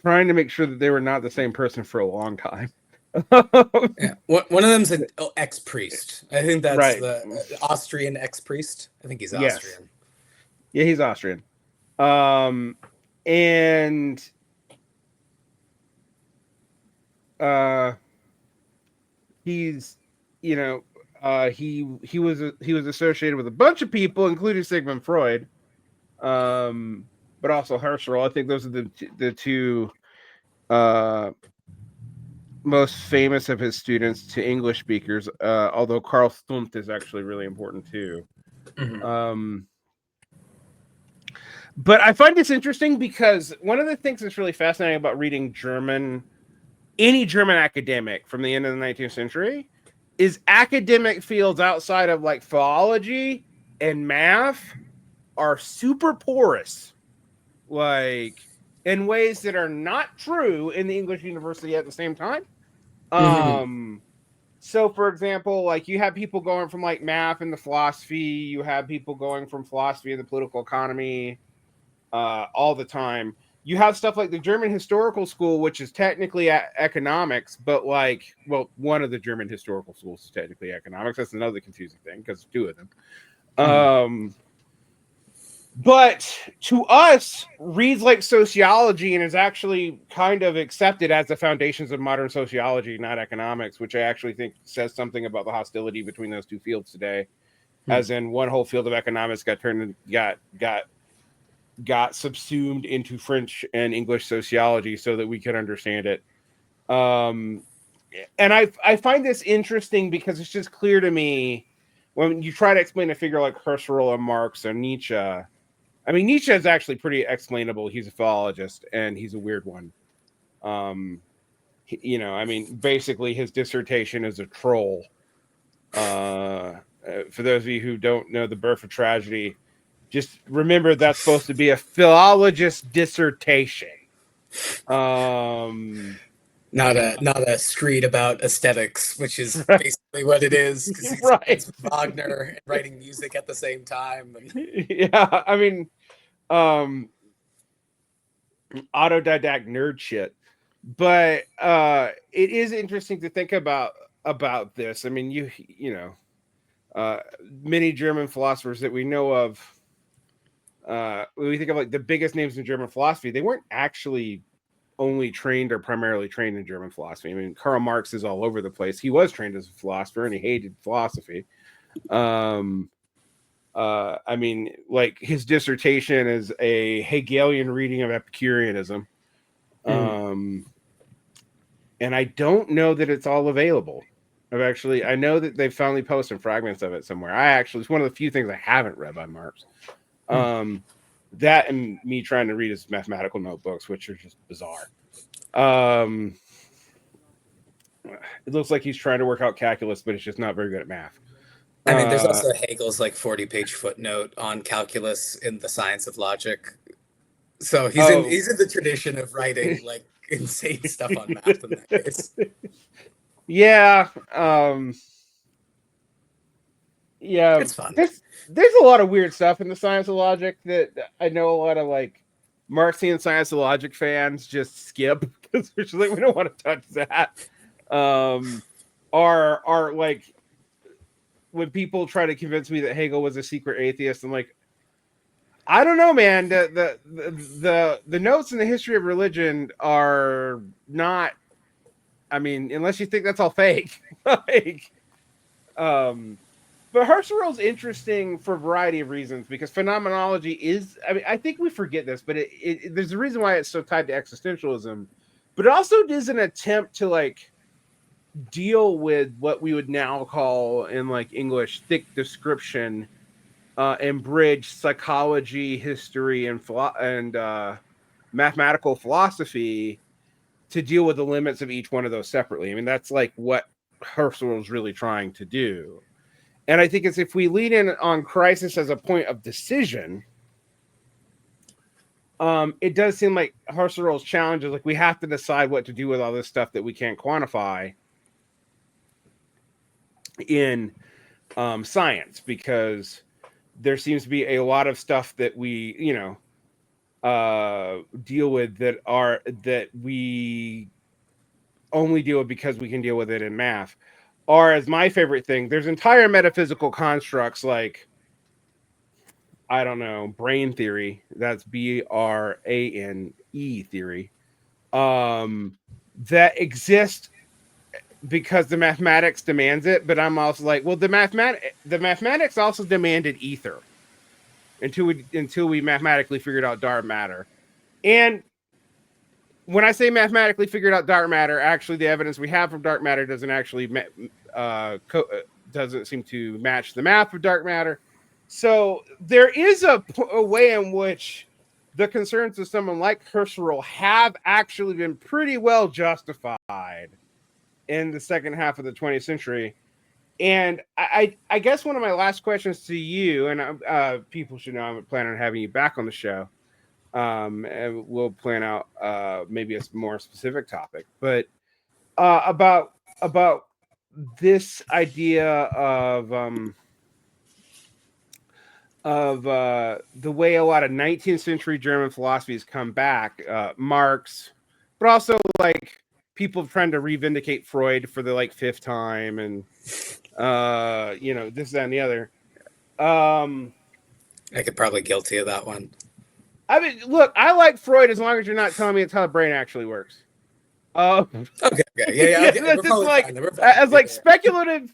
trying to make sure that they were not the same person for a long time. Yeah. One of them's an ex-priest. I think that's right. The Austrian ex-priest. I think he's Austrian. Yeah, he's Austrian. And he's, he was associated with a bunch of people, including Sigmund Freud, but also Husserl. I think those are the two most famous of his students to English speakers, although Carl Stumpf is actually really important too. Mm-hmm. But I find this interesting because one of the things that's really fascinating about reading any German academic from the end of the 19th century is academic fields outside of like philology and math are super porous, like in ways that are not true in the English university at the same time. So for example, like you have people going from like math and the philosophy, you have people going from philosophy and the political economy all the time. You have stuff like the German historical school, which is technically economics, but one of the German historical schools is technically economics. That's another confusing thing because two of them. But to us, reads like sociology and is actually kind of accepted as the foundations of modern sociology, not economics, which I actually think says something about the hostility between those two fields today. As in, one whole field of economics got got subsumed into French and English sociology so that we could understand it. And I find this interesting because it's just clear to me when you try to explain a figure like Husserl or Marx or Nietzsche. I mean, Nietzsche is actually pretty explainable. He's a philologist and he's a weird one. I mean, basically his dissertation is a troll. For those of you who don't know the Birth of Tragedy, just remember that's supposed to be a philologist dissertation. Not a screed about aesthetics, which is basically what it is, because he's right. Wagner and writing music at the same time. Yeah, I mean, autodidact nerd shit. But it is interesting to think about this. I mean, many German philosophers that we know of, when we think of like the biggest names in German philosophy, they weren't actually only trained or primarily trained in German philosophy. I mean, Karl Marx is all over the place. He was trained as a philosopher and he hated philosophy. I mean, like his dissertation is a Hegelian reading of Epicureanism. And I don't know that it's all available. I know that they've finally posted fragments of it somewhere. It's one of the few things I haven't read by Marx. That and me trying to read his mathematical notebooks, which are just bizarre. It looks like he's trying to work out calculus, but it's just not very good at math. I mean, there's also Hegel's like 40-page footnote on calculus in The Science of Logic. So he's in the tradition of writing like insane stuff on math in that case. Yeah. Yeah. It's fun. There's a lot of weird stuff in The Science of Logic that I know a lot of like Marxian Science of Logic fans just skip because they're just like, we don't want to touch that. Are like when people try to convince me that Hegel was a secret atheist, I'm like, I don't know, man. The notes in the history of religion are not. I mean, unless you think that's all fake, like, but Husserl's interesting for a variety of reasons because phenomenology is. I mean, I think we forget this, but there's a reason why it's so tied to existentialism, but it also is an attempt to like deal with what we would now call in like English thick description. And bridge psychology, history, and mathematical philosophy to deal with the limits of each one of those separately. I mean, that's like what Husserl is really trying to do. And I think it's if we lean in on crisis as a point of decision, it does seem like Husserl's challenge is like we have to decide what to do with all this stuff that we can't quantify in science, because there seems to be a lot of stuff that we, deal with that we only deal with because we can deal with it in math. Or as my favorite thing, there's entire metaphysical constructs like, I don't know, brain theory. That's BRANE theory. That exist because the mathematics demands it, but I'm also like, well, the mathematics also demanded ether until we mathematically figured out dark matter. And when I say mathematically figured out dark matter, actually the evidence we have from dark matter doesn't actually doesn't seem to match the math of dark matter. So there is a way in which the concerns of someone like Husserl have actually been pretty well justified in the second half of the 20th century. And I guess one of my last questions to you, and people should know I'm planning on having you back on the show, and we'll plan out maybe a more specific topic, but about this idea of the way a lot of 19th century German philosophies come back, Marx, but also like people trying to revindicate Freud for the like fifth time, and this, that, and the other. I could probably guilty of that one. I mean, look, I like Freud as long as you're not telling me it's how the brain actually works. Okay, yeah. Okay. That's just like as like speculative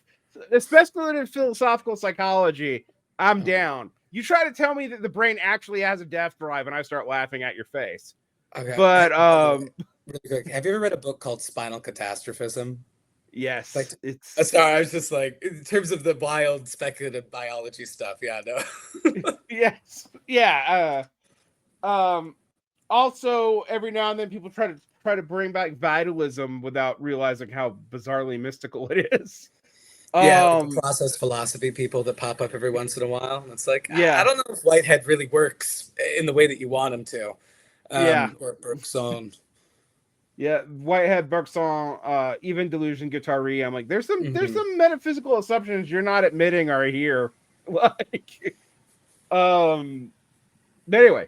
philosophical psychology. I'm down. You try to tell me that the brain actually has a death drive, and I start laughing at your face. Okay. But really quick, have you ever read a book called Spinal Catastrophism? yes, Like, it's sorry, I was just like, in terms of the wild speculative biology stuff. Yeah, no. yes, yeah. Also, every now and then, people try to bring back vitalism without realizing how bizarrely mystical it is. Yeah, like the process philosophy people that pop up every once in a while. And it's like, I Yeah, don't know if Whitehead really works in the way that you want him to. yeah, Or Bergson. yeah. Whitehead, Bergson, even Delusion, Guittari. I'm like, there's Mhm. some metaphysical assumptions you're not admitting are here. Like, but anyway,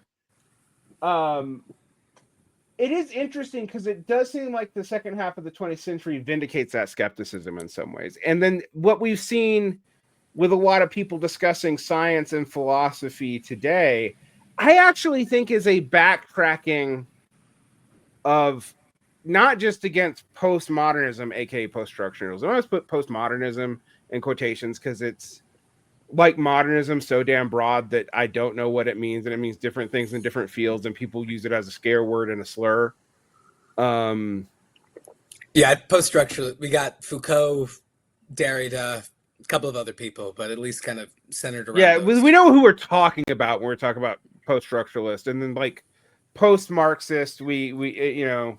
it is interesting because it does seem like the second half of the 20th century vindicates that skepticism in some ways. And then what we've seen with a lot of people discussing science and philosophy today, I actually think is a backtracking of not just against postmodernism, aka post-structuralism. I always put postmodernism in quotations because it's like modernism so damn broad that I don't know what it means, and it means different things in different fields, and people use it as a scare word and a slur. Yeah, post-structural. We got Foucault, Derrida, a couple of other people, but at least kind of centered around Yeah, those. we know who we're talking about when we're talking about post-structuralist, and then like post-Marxist, we got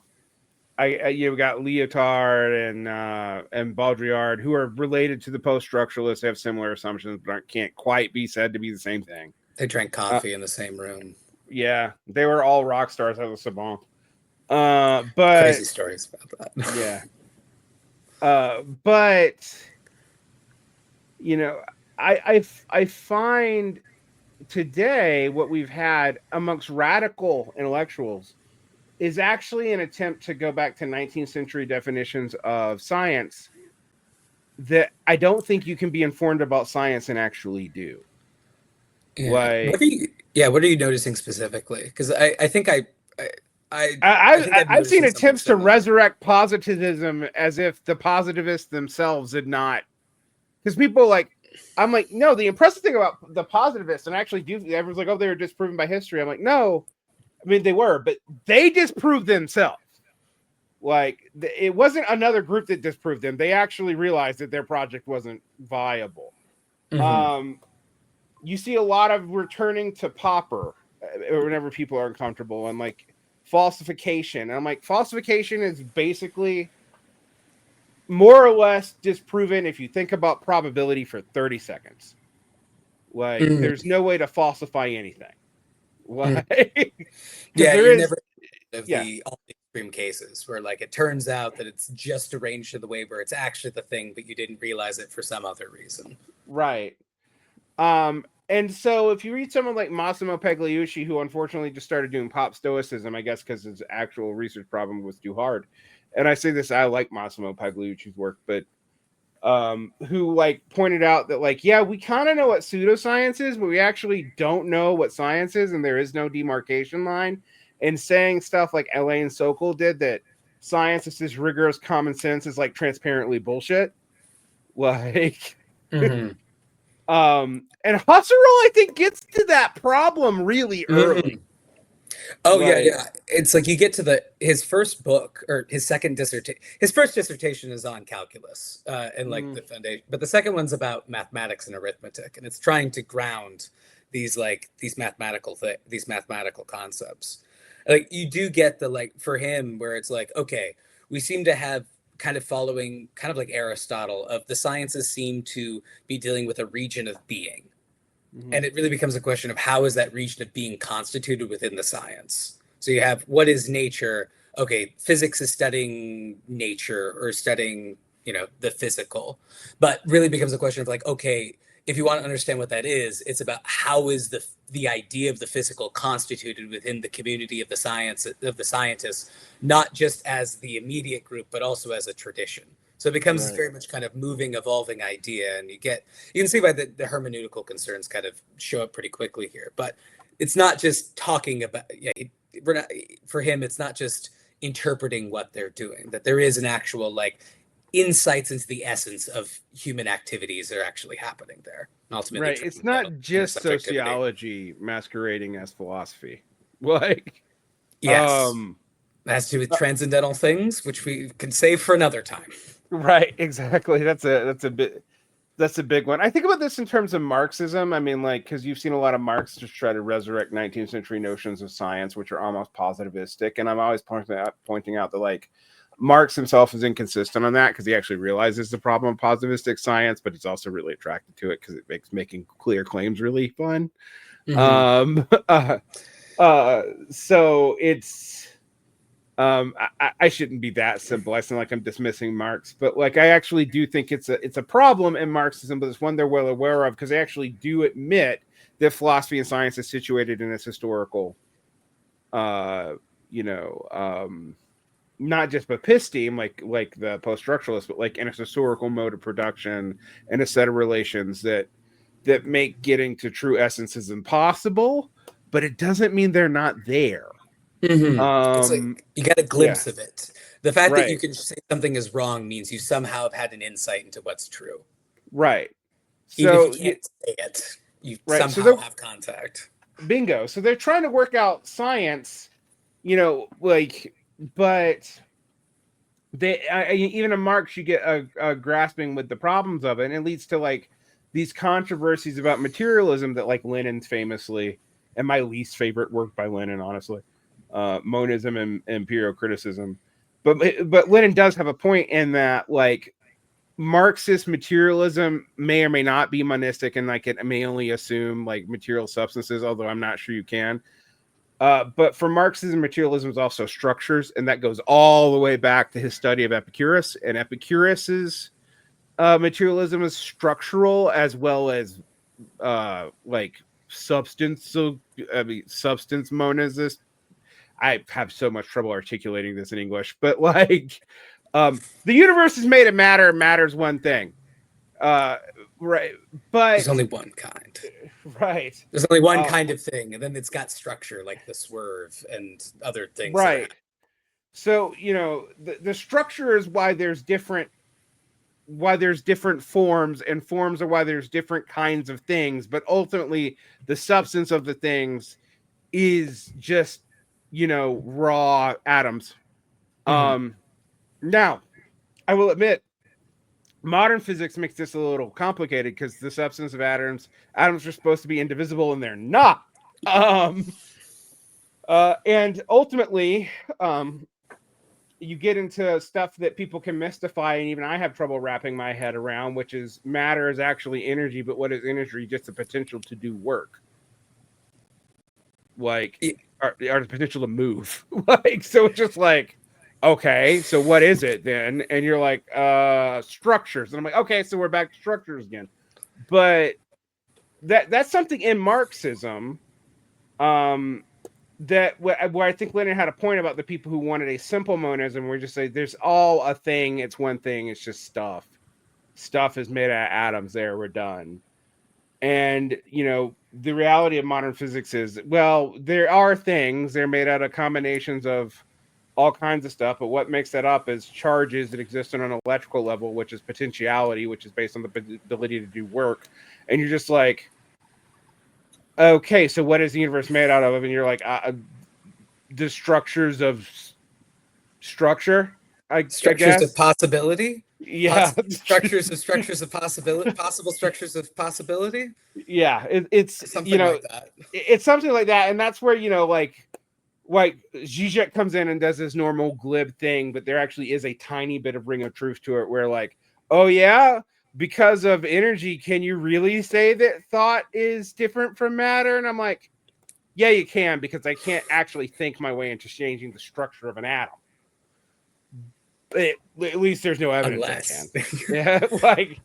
Lyotard and Baudrillard, who are related to the post-structuralists, have similar assumptions, but can't quite be said to be the same thing. They drank coffee in the same room. Yeah, they were all rock stars at the Sorbonne. But Crazy stories about that. yeah. But I find today what we've had amongst radical intellectuals is actually an attempt to go back to 19th century definitions of science that I don't think you can be informed about science and actually do. Yeah. Like What are you noticing specifically? Because I think I think I've I've seen noticing something attempts to similar. resurrect positivism as if the positivists themselves had not, because people like, I'm like, no, the impressive thing about the positivists, and actually do, everyone's like, oh, they were disproven by history. I'm like, no, I mean, they were, but they disproved themselves. Like, it wasn't another group that disproved them. They actually realized that their project wasn't viable. Mm-hmm. You see a lot of returning to Popper whenever people are uncomfortable, and like falsification. And I'm like, falsification is basically more or less disproven if you think about probability for 30 seconds. Like, Mm-hmm. there's no way to falsify anything. Mm-hmm. Like, because Yeah, there you're is, never of yeah, the all the extreme cases where like it turns out that it's just arranged in the way where it's actually the thing, but you didn't realize it for some other reason. right. And so if you read someone like Massimo Pagliucci, who unfortunately just started doing pop stoicism, I guess because his actual research problem was too hard. And I say this, I like Massimo Pagliucci's work, but who like pointed out that like, yeah, we kind of know what pseudoscience is, but we actually don't know what science is, and there is no demarcation line. And saying stuff like Elaine Sokol did, that science is this rigorous common sense, is like transparently bullshit. Like, Mm-hmm. and Husserl, I think, gets to that problem really Mm-hmm. early. Oh yeah, Like, yeah. It's like you get to his first book or his second dissertation. His first dissertation is on calculus and like mm, the foundation, but the second one's about mathematics and arithmetic, and it's trying to ground these mathematical concepts. Like you do get the like for him where it's like okay, we seem to have kind of following kind of like Aristotle of the sciences seem to be dealing with a region of being, mhm, and it really becomes a question of how is that region of being constituted within the science. So you have what is nature. Okay, physics is studying nature or studying the physical, but really becomes a question of like okay, if you want to understand what that is, it's about how is the idea of the physical constituted within the community of the science of the scientists, not just as the immediate group but also as a tradition. So it becomes this right. very much kind of moving, evolving idea, and you can see why the hermeneutical concerns kind of show up pretty quickly here. But it's not just talking about, yeah, we're not, for him, it's not just interpreting what they're doing, that there is an actual, like, insights into the essence of human activities are actually happening there. And ultimately, Right. It's not just sociology masquerading as philosophy. Like, yes, it has to do with transcendental things, which we can save for another time. Right. Exactly. That's a big one. I think about this in terms of Marxism. I mean, like, because you've seen a lot of Marxists try to resurrect 19th century notions of science, which are almost positivistic. And I'm always pointing out that, like, Marx himself is inconsistent on that because he actually realizes the problem of positivistic science, but he's also really attracted to it because it makes making clear claims really fun. So it's I shouldn't be that simple. I sound like I'm dismissing Marx, but like I actually do think it's a problem in Marxism, but it's one they're well aware of because they actually do admit that philosophy and science is situated in this historical, not just episteme, like the post-structuralist, but like in a historical mode of production and a set of relations that make getting to true essences impossible, but it doesn't mean they're not there. It's like you get a glimpse of it. The fact that you can say something is wrong means you somehow have had an insight into what's true. Right. Even if you can't say it, you somehow have contact. Bingo. So they're trying to work out science, but they even in Marx you get a grasping with the problems of it, and it leads to like these controversies about materialism that like Lenin's famously, and my least favorite work by Lenin, honestly, monism and empirical-criticism. But Lenin does have a point in that like Marxist materialism may or may not be monistic, and like it may only assume like material substances, although I'm not sure you can. But for Marxism, materialism is also structures, and that goes all the way back to his study of Epicurus. And Epicurus's materialism is structural as well as like substance. So substance monism. I have so much trouble articulating this in English, but like the universe is made of matter. Matter's one thing. Right, but there's only one kind. Right. There's only one kind of thing, and then it's got structure like the swerve and other things. Right. So, the structure is why there's different forms, and forms are why there's different kinds of things, but ultimately the substance of the things is just, raw atoms. Now, I will admit modern physics makes this a little complicated because the substance of atoms are supposed to be indivisible, and they're not. And ultimately, you get into stuff that people can mystify, and even I have trouble wrapping my head around, which is matter is actually energy, but what is energy? Just the potential to do work. Like, or the potential to move. Like, so it's just like, okay, so what is it then? And you're like, structures. And I'm like, okay, so we're back to structures again. But that's something in Marxism that where I think Lenin had a point about the people who wanted a simple monism, where you just say there's all a thing, it's one thing, it's just stuff. Stuff is made out of atoms, there, we're done. And, the reality of modern physics is, well, there are things, they're made out of combinations of all kinds of stuff, but what makes that up is charges that exist on an electrical level, which is potentiality, which is based on the ability to do work. And you're just like, okay, so what is the universe made out of? And you're like, the structures of structure, structures of possibility. Yeah, structures of possibility, possible structures of possibility. Yeah, it's something like that. It's something like that, and that's where like Zizek comes in and does this normal glib thing, but there actually is a tiny bit of ring of truth to it, where like, oh yeah, because of energy, can you really say that thought is different from matter? And I'm like, yeah, you can, because I can't actually think my way into changing the structure of an atom. At least there's no evidence. Unless, yeah, like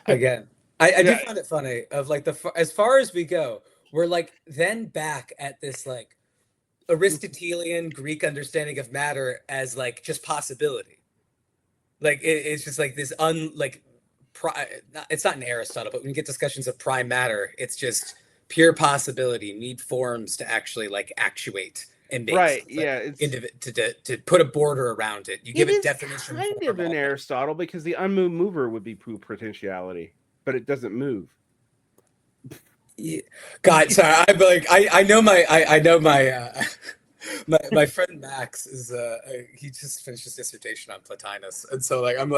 again, I do find it funny of like as far as we go, we're like then back at this like Aristotelian Greek understanding of matter as like just possibility. Like it's just like this it's not in Aristotle, but when you get discussions of prime matter, it's just pure possibility. You need forms to actually like actuate ambiguous. Right. It's like Yeah. to put a border around it. You give It it is definition kind of in formal. Aristotle because the unmoved mover would be potentiality, but it doesn't move. Yeah. God, sorry. I'm like I know I know my my friend Max is he just finished his dissertation on Plotinus, and so I'm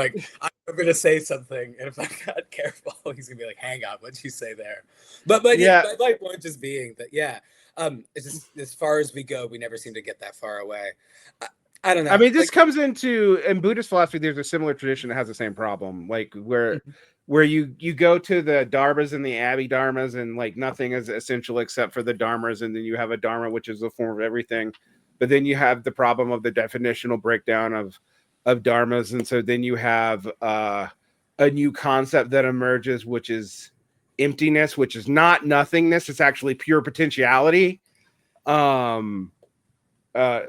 gonna say something, and if I'm not careful, he's gonna be like, "Hang on, what'd you say there?" But yeah, Yeah. my point just being that it's just as far as we go, we never seem to get that far away. I, I don't I know, mean, this like. comes into in Buddhist philosophy. There's a similar tradition that has the same problem, like where you go to the dharmas and the abhidharmas, and like nothing is essential except for the dharmas, and then you have a dharma which is the form of everything, but then you have the problem of the definitional breakdown of dharmas, and so then you have a new concept that emerges, which is emptiness, which is not nothingness; it's actually pure potentiality. Um, uh,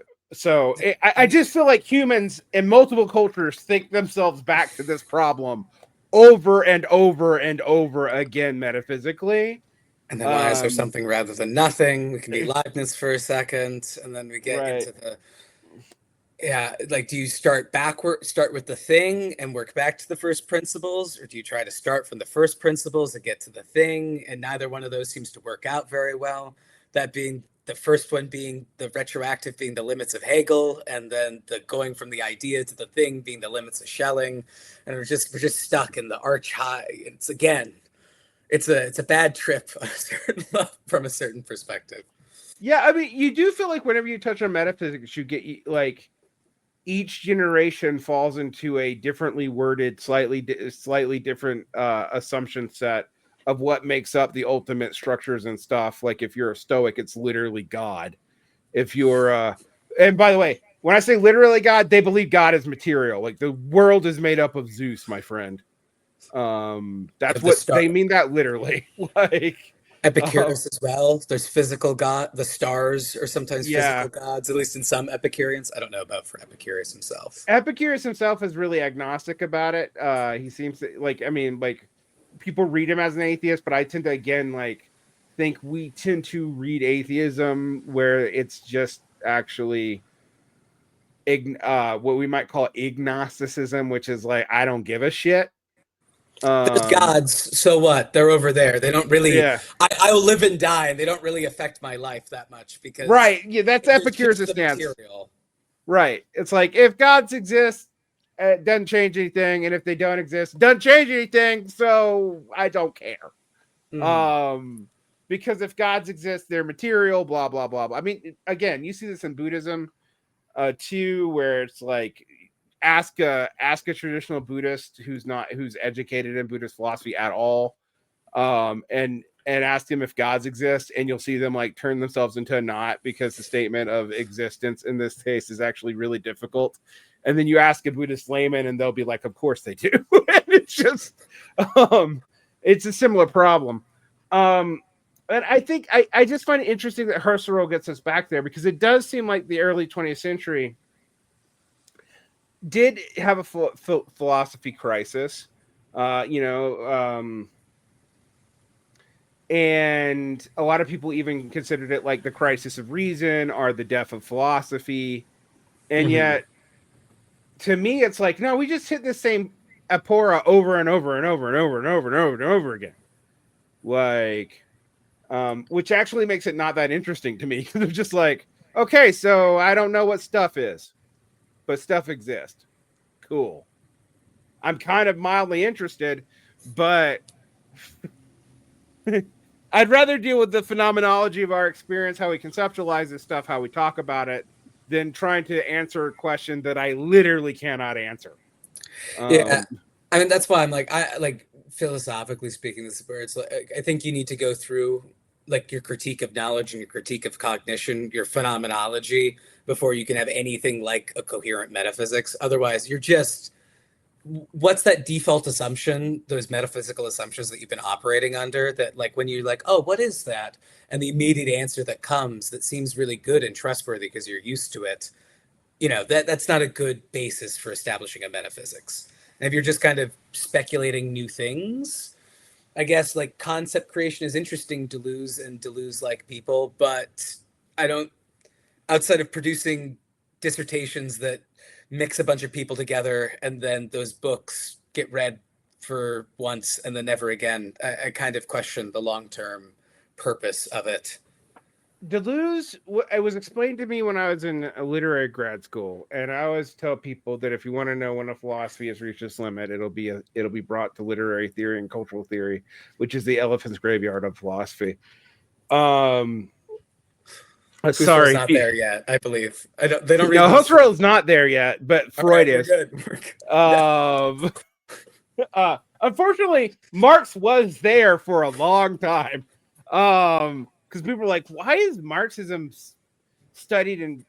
I just feel like humans in multiple cultures think themselves back to this problem over and over and over again metaphysically. And then why is there something rather than nothing? We can be Leibniz for a second, and then we get Right. into the like, do you start with the thing and work back to the first principles, or do you try to start from the first principles and get to the thing? And neither one of those seems to work out very well. That being the first one being the retroactive being the limits of Hegel, and then the going from the idea to the thing being the limits of Schelling, and we're just stuck in the arch high. It's a bad trip on a certain level, from a certain perspective. Yeah, I mean, you do feel like whenever you touch on metaphysics, you get like each generation falls into a differently worded, slightly different assumption set of what makes up the ultimate structures and stuff. Like if you're a Stoic, it's literally God. If you're and by the way, when I say literally God, they believe God is material. Like the world is made up of Zeus, my friend. That's The what star they mean that literally. Like Epicurus as well. There's physical god. The stars are sometimes yeah. physical gods, at least in some Epicureans. I don't know about for Epicurus himself. Epicurus himself is really agnostic about it. He seems to like, I mean, like people read him as an atheist, but I tend to again like think we tend to read atheism where it's just actually what we might call agnosticism, which is like I don't give a shit. Those Um, gods, so what? They're over there. They don't really. yeah, I will live and die, and they don't really affect my life that much because right. Yeah, that's they're Epicurus' just the stance. material. Right. It's like if gods exist, it doesn't change anything, and if they don't exist, doesn't change anything. So I don't care. Mm. Um, because if gods exist, they're material. Blah blah blah. Blah. I mean, again, you see this in Buddhism, too, where it's like ask a traditional Buddhist who's educated in Buddhist philosophy at all, and ask them if gods exist, and you'll see them like turn themselves into a knot because the statement of existence in this case is actually really difficult. And then you ask a Buddhist layman, and they'll be like, "Of course they do." And it's just, um, it's a similar problem. And I think I just find it interesting that Husserl gets us back there because it does seem like the early 20th century did have a philosophy crisis. You know, and a lot of people even considered it like the crisis of reason or the death of philosophy. And Mm-hmm. yet, to me, it's like, no, we just hit the same apora over and over and over and over and over and over and over again. Like, which actually makes it not that interesting to me because it's just like, okay, so I don't know what stuff is, but stuff exists. Cool. I'm kind of mildly interested, but I'd rather deal with the phenomenology of our experience, how we conceptualize this stuff, how we talk about it, than trying to answer a question that I literally cannot answer. Yeah, I mean that's why I'm like I like philosophically speaking, this is where it's like I think you need to go through like your critique of knowledge and your critique of cognition, your phenomenology before you can have anything like a coherent metaphysics. Otherwise, you're just what's that default assumption, those metaphysical assumptions that you've been operating under that like when you're like, oh, what is that? And the immediate answer that comes that seems really good and trustworthy because you're used to it, that's not a good basis for establishing a metaphysics. And if you're just kind of speculating new things, I guess like concept creation is interesting, Deleuze and Deleuze like people, but I don't outside of producing dissertations that mix a bunch of people together and then those books get read for once and then never again, I kind of question the long-term purpose of it. Deleuze, it was explained to me when I was in a literary grad school, and I always tell people that if you want to know when a philosophy has reached its limit, it'll be brought to literary theory and cultural theory, which is the elephant's graveyard of philosophy. Husserl's not there yet, I believe. They don't read No, Husserl. Husserl's not there yet, but Freud is. Unfortunately, Marx was there for a long time. Because people were like, why is Marxism studied in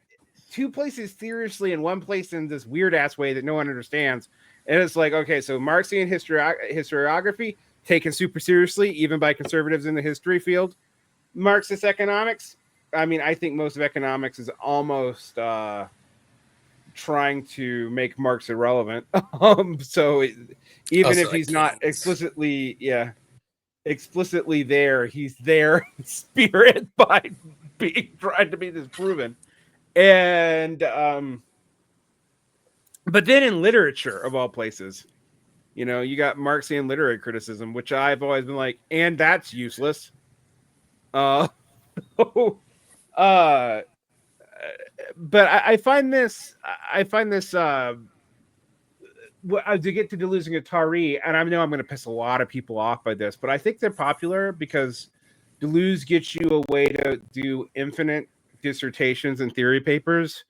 two places seriously and one place in this weird ass way that no one understands? And it's like, okay, so Marxian historiography taken super seriously, even by conservatives in the history field. Marxist economics, I mean, I think most of economics is almost trying to make Marx irrelevant. Even also, if he's not explicitly there, he's there in spirit by trying to be disproven. And but then in literature, of all places, you got Marxian literary criticism, which I've always been like, and that's useless. But I find this to get to Deleuze and Guattari, and I know I'm going to piss a lot of people off by this, but I think they're popular because Deleuze gets you a way to do infinite dissertations and theory papers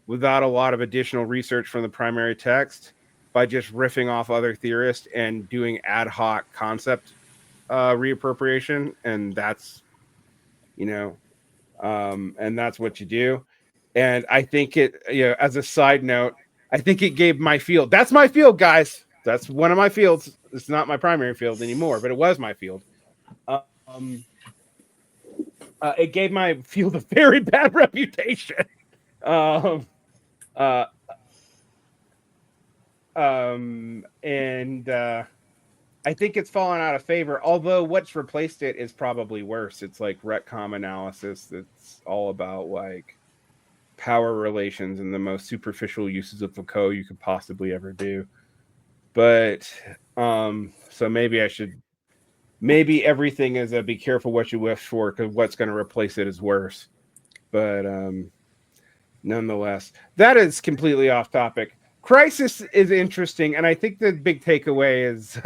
without a lot of additional research from the primary text by just riffing off other theorists and doing ad hoc concept reappropriation, and that's and that's what you do. And I think it, as a side note, I think it gave my field. That's my field, guys. That's one of my fields. It's not my primary field anymore, but it was my field. It gave my field a very bad reputation. And I think it's fallen out of favor, although what's replaced it is probably worse. It's like retcom analysis that's all about like power relations and the most superficial uses of Foucault you could possibly ever do. But so maybe everything is a be careful what you wish for, because what's going to replace it is worse. But nonetheless, that is completely off topic. Crisis is interesting, and I think the big takeaway is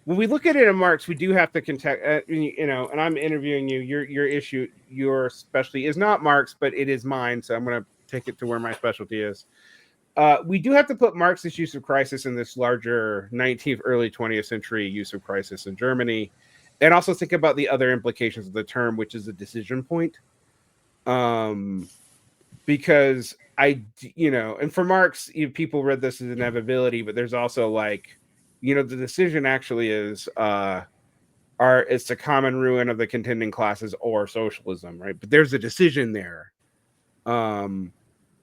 when we look at it in Marx, we do have to and I'm interviewing you. Your specialty is not Marx, but it is mine, so I'm going to take it to where my specialty is. We do have to put Marx's use of crisis in this larger 19th, early 20th century use of crisis in Germany, and also think about the other implications of the term, which is a decision point. Because and for Marx, people read this as inevitability, but there's also like, the decision actually is, it's the common ruin of the contending classes or socialism, right? But there's a decision there.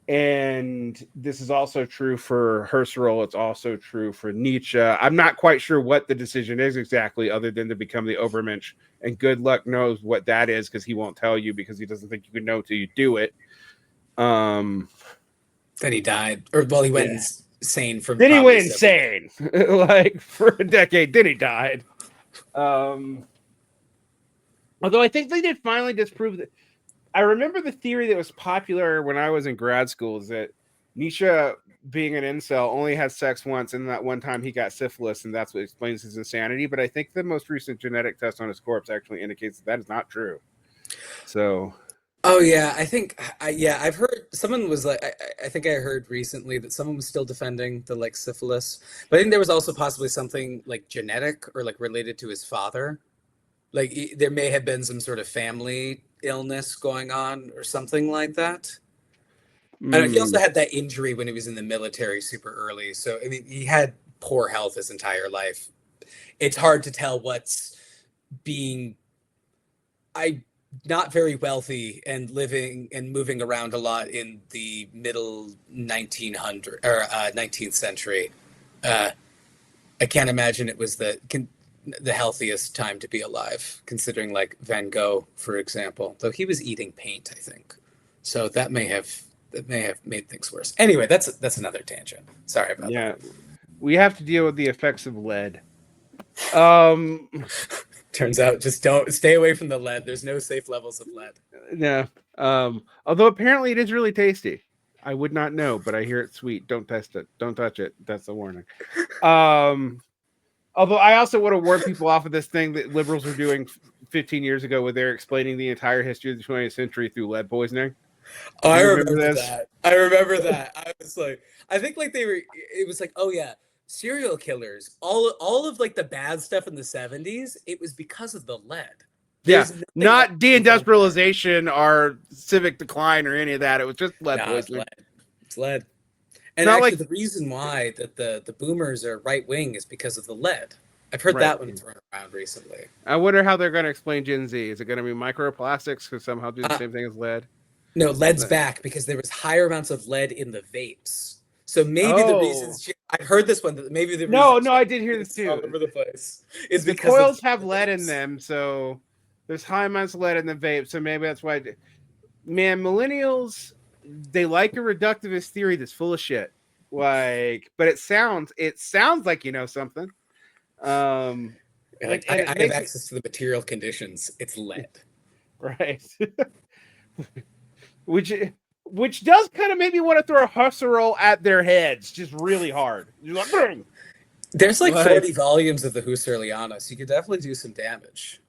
And this is also true for Husserl. It's also true for Nietzsche. I'm not quite sure what the decision is exactly, other than to become the Overmensch. And good luck knows what that is, because he won't tell you, because he doesn't think you can know till you do it. Then he died, or he went insane from. Then he went insane, like for a decade. Then he died. Although I think they did finally disprove that. I remember the theory that was popular when I was in grad school is that Nietzsche, being an incel, only had sex once, and that one time he got syphilis, and that's what explains his insanity. But I think the most recent genetic test on his corpse actually indicates that is not true. So. Oh yeah, I think I've heard someone was like, I think I heard recently that someone was still defending the like syphilis, but I think there was also possibly something like genetic or like related to his father. Like there may have been some sort of family illness going on or something like that. And he also had that injury when he was in the military super early. So I mean, he had poor health his entire life. It's hard to tell what's being not very wealthy and living and moving around a lot in the middle 19th century. I can't imagine it was the healthiest time to be alive, considering like Van Gogh, for example, though he was eating paint, I think. So that may have made things worse. Anyway, that's another tangent. Sorry about that. We have to deal with the effects of lead. Um, Turns out, just don't stay away from the lead. There's no safe levels of lead. No. Although apparently it is really tasty. I would not know, but I hear it's sweet. Don't test it. Don't touch it. That's a warning. Although I also want to warn people off of this thing that liberals were doing 15 years ago, where they're explaining the entire history of the 20th century through lead poisoning. Oh, I remember that. I remember that. I was like, I think like it was like, oh yeah, serial killers. All of like the bad stuff in the 70s, it was because of the lead. There's not deindustrialization or civic decline or any of that. It was just lead poisoning. It's lead. And actually, the reason why that the boomers are right wing is because of the lead. I've heard that one thrown around recently. I wonder how they're going to explain Gen Z. Is it going to be microplastics because somehow do the same thing as lead? No, lead's back because there was higher amounts of lead in the vapes. So maybe the reasons I've heard this one. That maybe the no, I did hear this too. All over the place is the because coils have lead in them, so there's high amounts of lead in the vape. So maybe that's why. Man, millennials, they like a reductivist theory that's full of shit. Like, but it sounds like you know something. Like I have access to the material conditions. It's lead, right? Which does kind of make me want to throw a Husserl at their heads, just really hard. You're like, boom. There's like 40 volumes of the Husserliana, so you could definitely do some damage.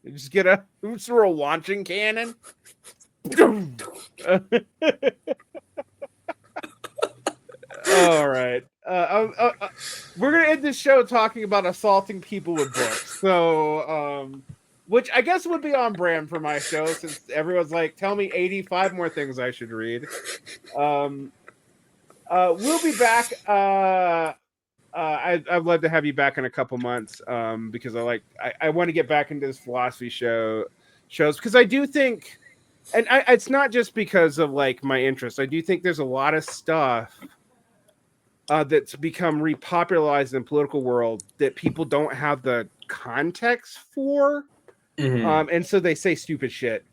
You just get a Husserl launching cannon. All right. We're going to end this show talking about assaulting people with books. So, which I guess would be on brand for my show, since everyone's like, tell me 85 more things I should read. We'll be back. I'd love to have you back in a couple months, because I want to get back into this philosophy shows, because I do think, and it's not just because of like my interest. I do think there's a lot of stuff that's become repopularized in the political world that people don't have the context for. And so they say stupid shit.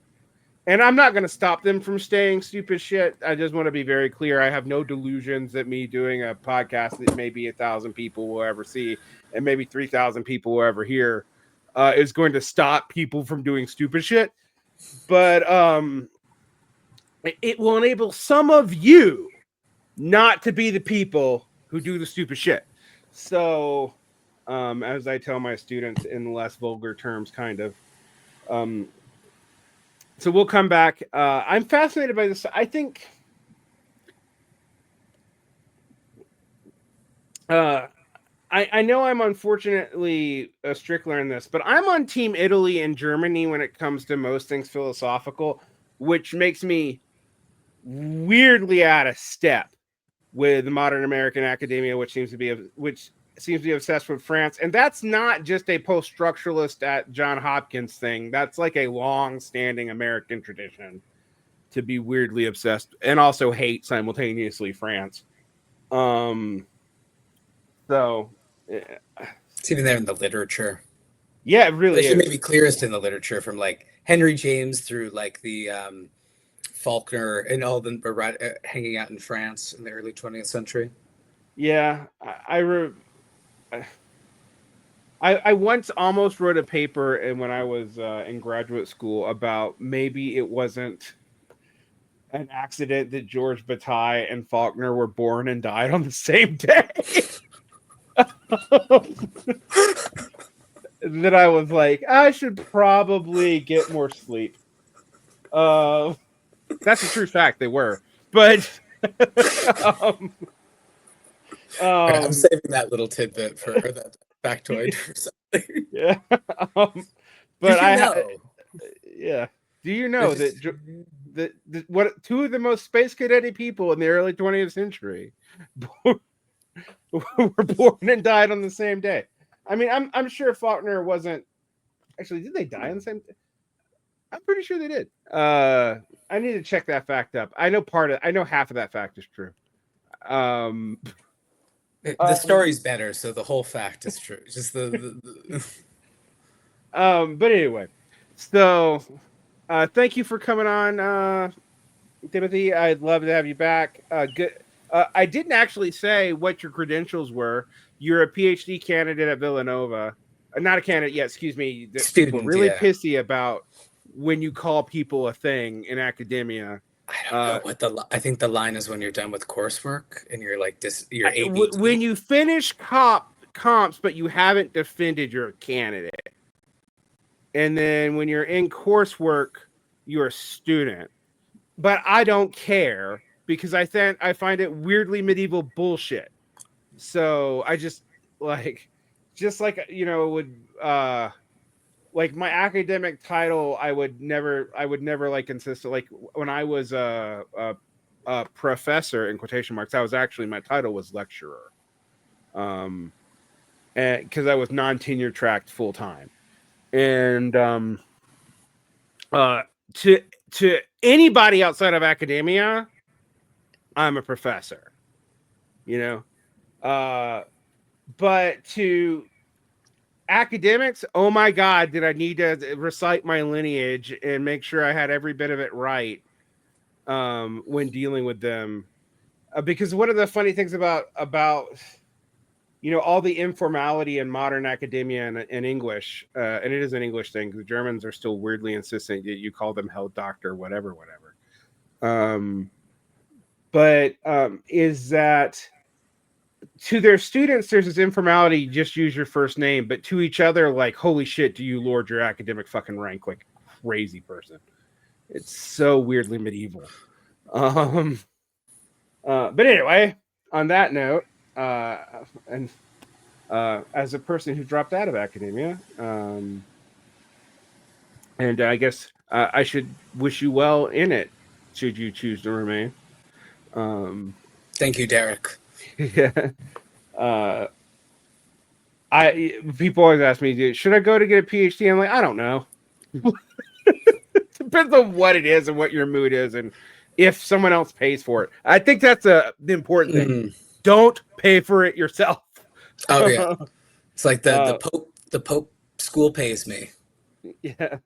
And I'm not going to stop them from saying stupid shit. I just want to be very clear. I have no delusions that me doing a podcast that maybe 1,000 people will ever see and maybe 3,000 people will ever hear is going to stop people from doing stupid shit. But it will enable some of you not to be the people who do the stupid shit. So, as I tell my students in less vulgar terms, kind of. So we'll come back. I'm fascinated by this. I think I know I'm unfortunately a stickler in this, but I'm on Team Italy and Germany when it comes to most things philosophical, which makes me weirdly out of step with the modern American academia, which seems to be obsessed with France. And that's not just a post-structuralist at Johns Hopkins thing. That's like a long-standing American tradition to be weirdly obsessed and also hate simultaneously France. So it's even there in the literature. Yeah, it really is. It may be clearest in the literature, from like Henry James through like the Faulkner and all of them were hanging out in France in the early 20th century. Yeah, I once almost wrote a paper, and when I was in graduate school, about maybe it wasn't an accident that George Bataille and Faulkner were born and died on the same day. That I was like, I should probably get more sleep. That's a true fact. They were, but I'm saving that little tidbit for that factoid or something. Yeah, but yeah. Do you know that what two of the most space cadet people in the early 20th century were born and died on the same day? I mean, I'm sure Faulkner wasn't actually. Did they die on the same day? I'm pretty sure they did. I need to check that fact up. I know half of that fact is true. The story's better, so the whole fact is true. Just the... But anyway, so thank you for coming on, Timothy. I'd love to have you back. Good. I didn't actually say what your credentials were. You're a PhD candidate at Villanova. Not a candidate yet. Excuse me. That people are Student, really yeah. pissy about when you call people a thing in academia. I don't know what I think the line is when you're done with coursework and you're like you're ABT. When you finish comps, but you haven't defended your candidate. And then when you're in coursework, you're a student. But I don't care because I find it weirdly medieval bullshit. So I just like would like my academic title, I would never like insist like when I was a professor in quotation marks, that was actually my title was lecturer. And because I was non-tenure tracked full time. And to anybody outside of academia, I'm a professor, but to academics, oh my God, did I need to recite my lineage and make sure I had every bit of it right when dealing with them. Because one of the funny things about all the informality in modern academia and English, and it is an English thing, the Germans are still weirdly insistent that you call them Herr Doctor, whatever. Is that to their students, there's this informality, just use your first name, but to each other, like, holy shit, do you lord your academic fucking rank like crazy person. It's so weirdly medieval. But anyway, on that note, and as a person who dropped out of academia, and I guess I should wish you well in it, should you choose to remain. Thank you, Derick. Yeah. People always ask me, should I go to get a PhD? I'm like, I don't know. Depends on what it is and what your mood is, and if someone else pays for it. I think that's the important thing. Don't pay for it yourself. Oh yeah, it's like the Pope school pays me. Yeah,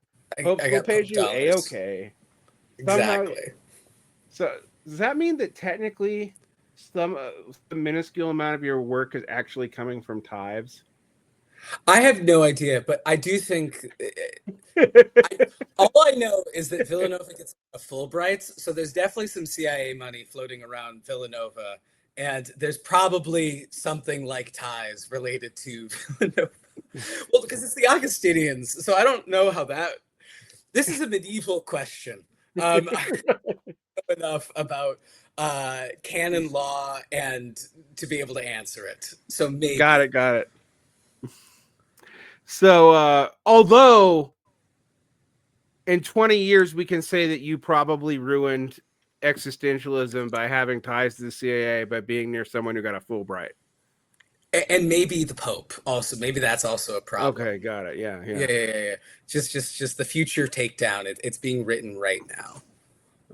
Pope school pays you. A-okay. Exactly. So does that mean that technically some minuscule amount of your work is actually coming from tithes? I have no idea, but I do think all I know is that Villanova gets a Fulbright, so there's definitely some CIA money floating around Villanova, and there's probably something like ties related to Villanova. Well, because it's the Augustinians, so I don't know how that. This is a medieval question. I don't know enough about canon law and to be able to answer it. So maybe. Got it. So, although in 20 years we can say that you probably ruined existentialism by having ties to the CIA by being near someone who got a Fulbright. And maybe the Pope also. Maybe that's also a problem. Okay, got it. Yeah. Just the future takedown. It's being written right now.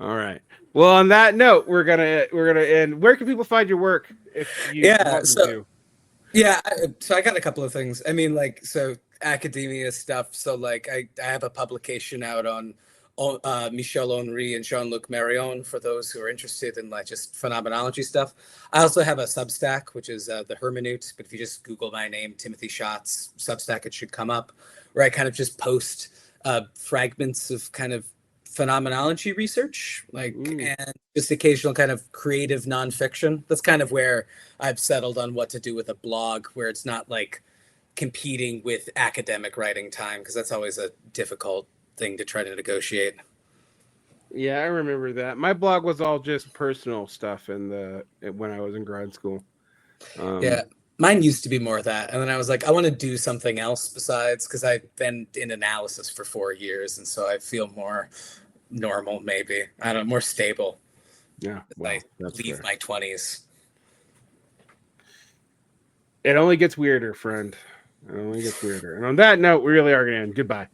All right. Well, on that note, we're gonna end. Where can people find your work if you want them to? Yeah, so I got a couple of things. I mean, like, so academia stuff. So like I have a publication out on Michel Henry and Jean-Luc Marion for those who are interested in like just phenomenology stuff. I also have a Substack, which is the Hermeneut. But if you just Google my name, Timothy Schatz, Substack, it should come up, where I kind of just post fragments of kind of phenomenology research, like, and just occasional kind of creative nonfiction. That's kind of where I've settled on what to do with a blog, where it's not like competing with academic writing time, because that's always a difficult thing to try to negotiate. Yeah, I remember that. My blog was all just personal stuff when I was in grad school. Yeah, mine used to be more of that, and then I was like, I want to do something else besides, because I've been in analysis for 4 years, and so I feel more normal, maybe. I don't know, more stable. Yeah, well, I leave fair. my 20s. It only gets weirder, friend. It only gets weirder. And on that note, we really are going to end. Goodbye.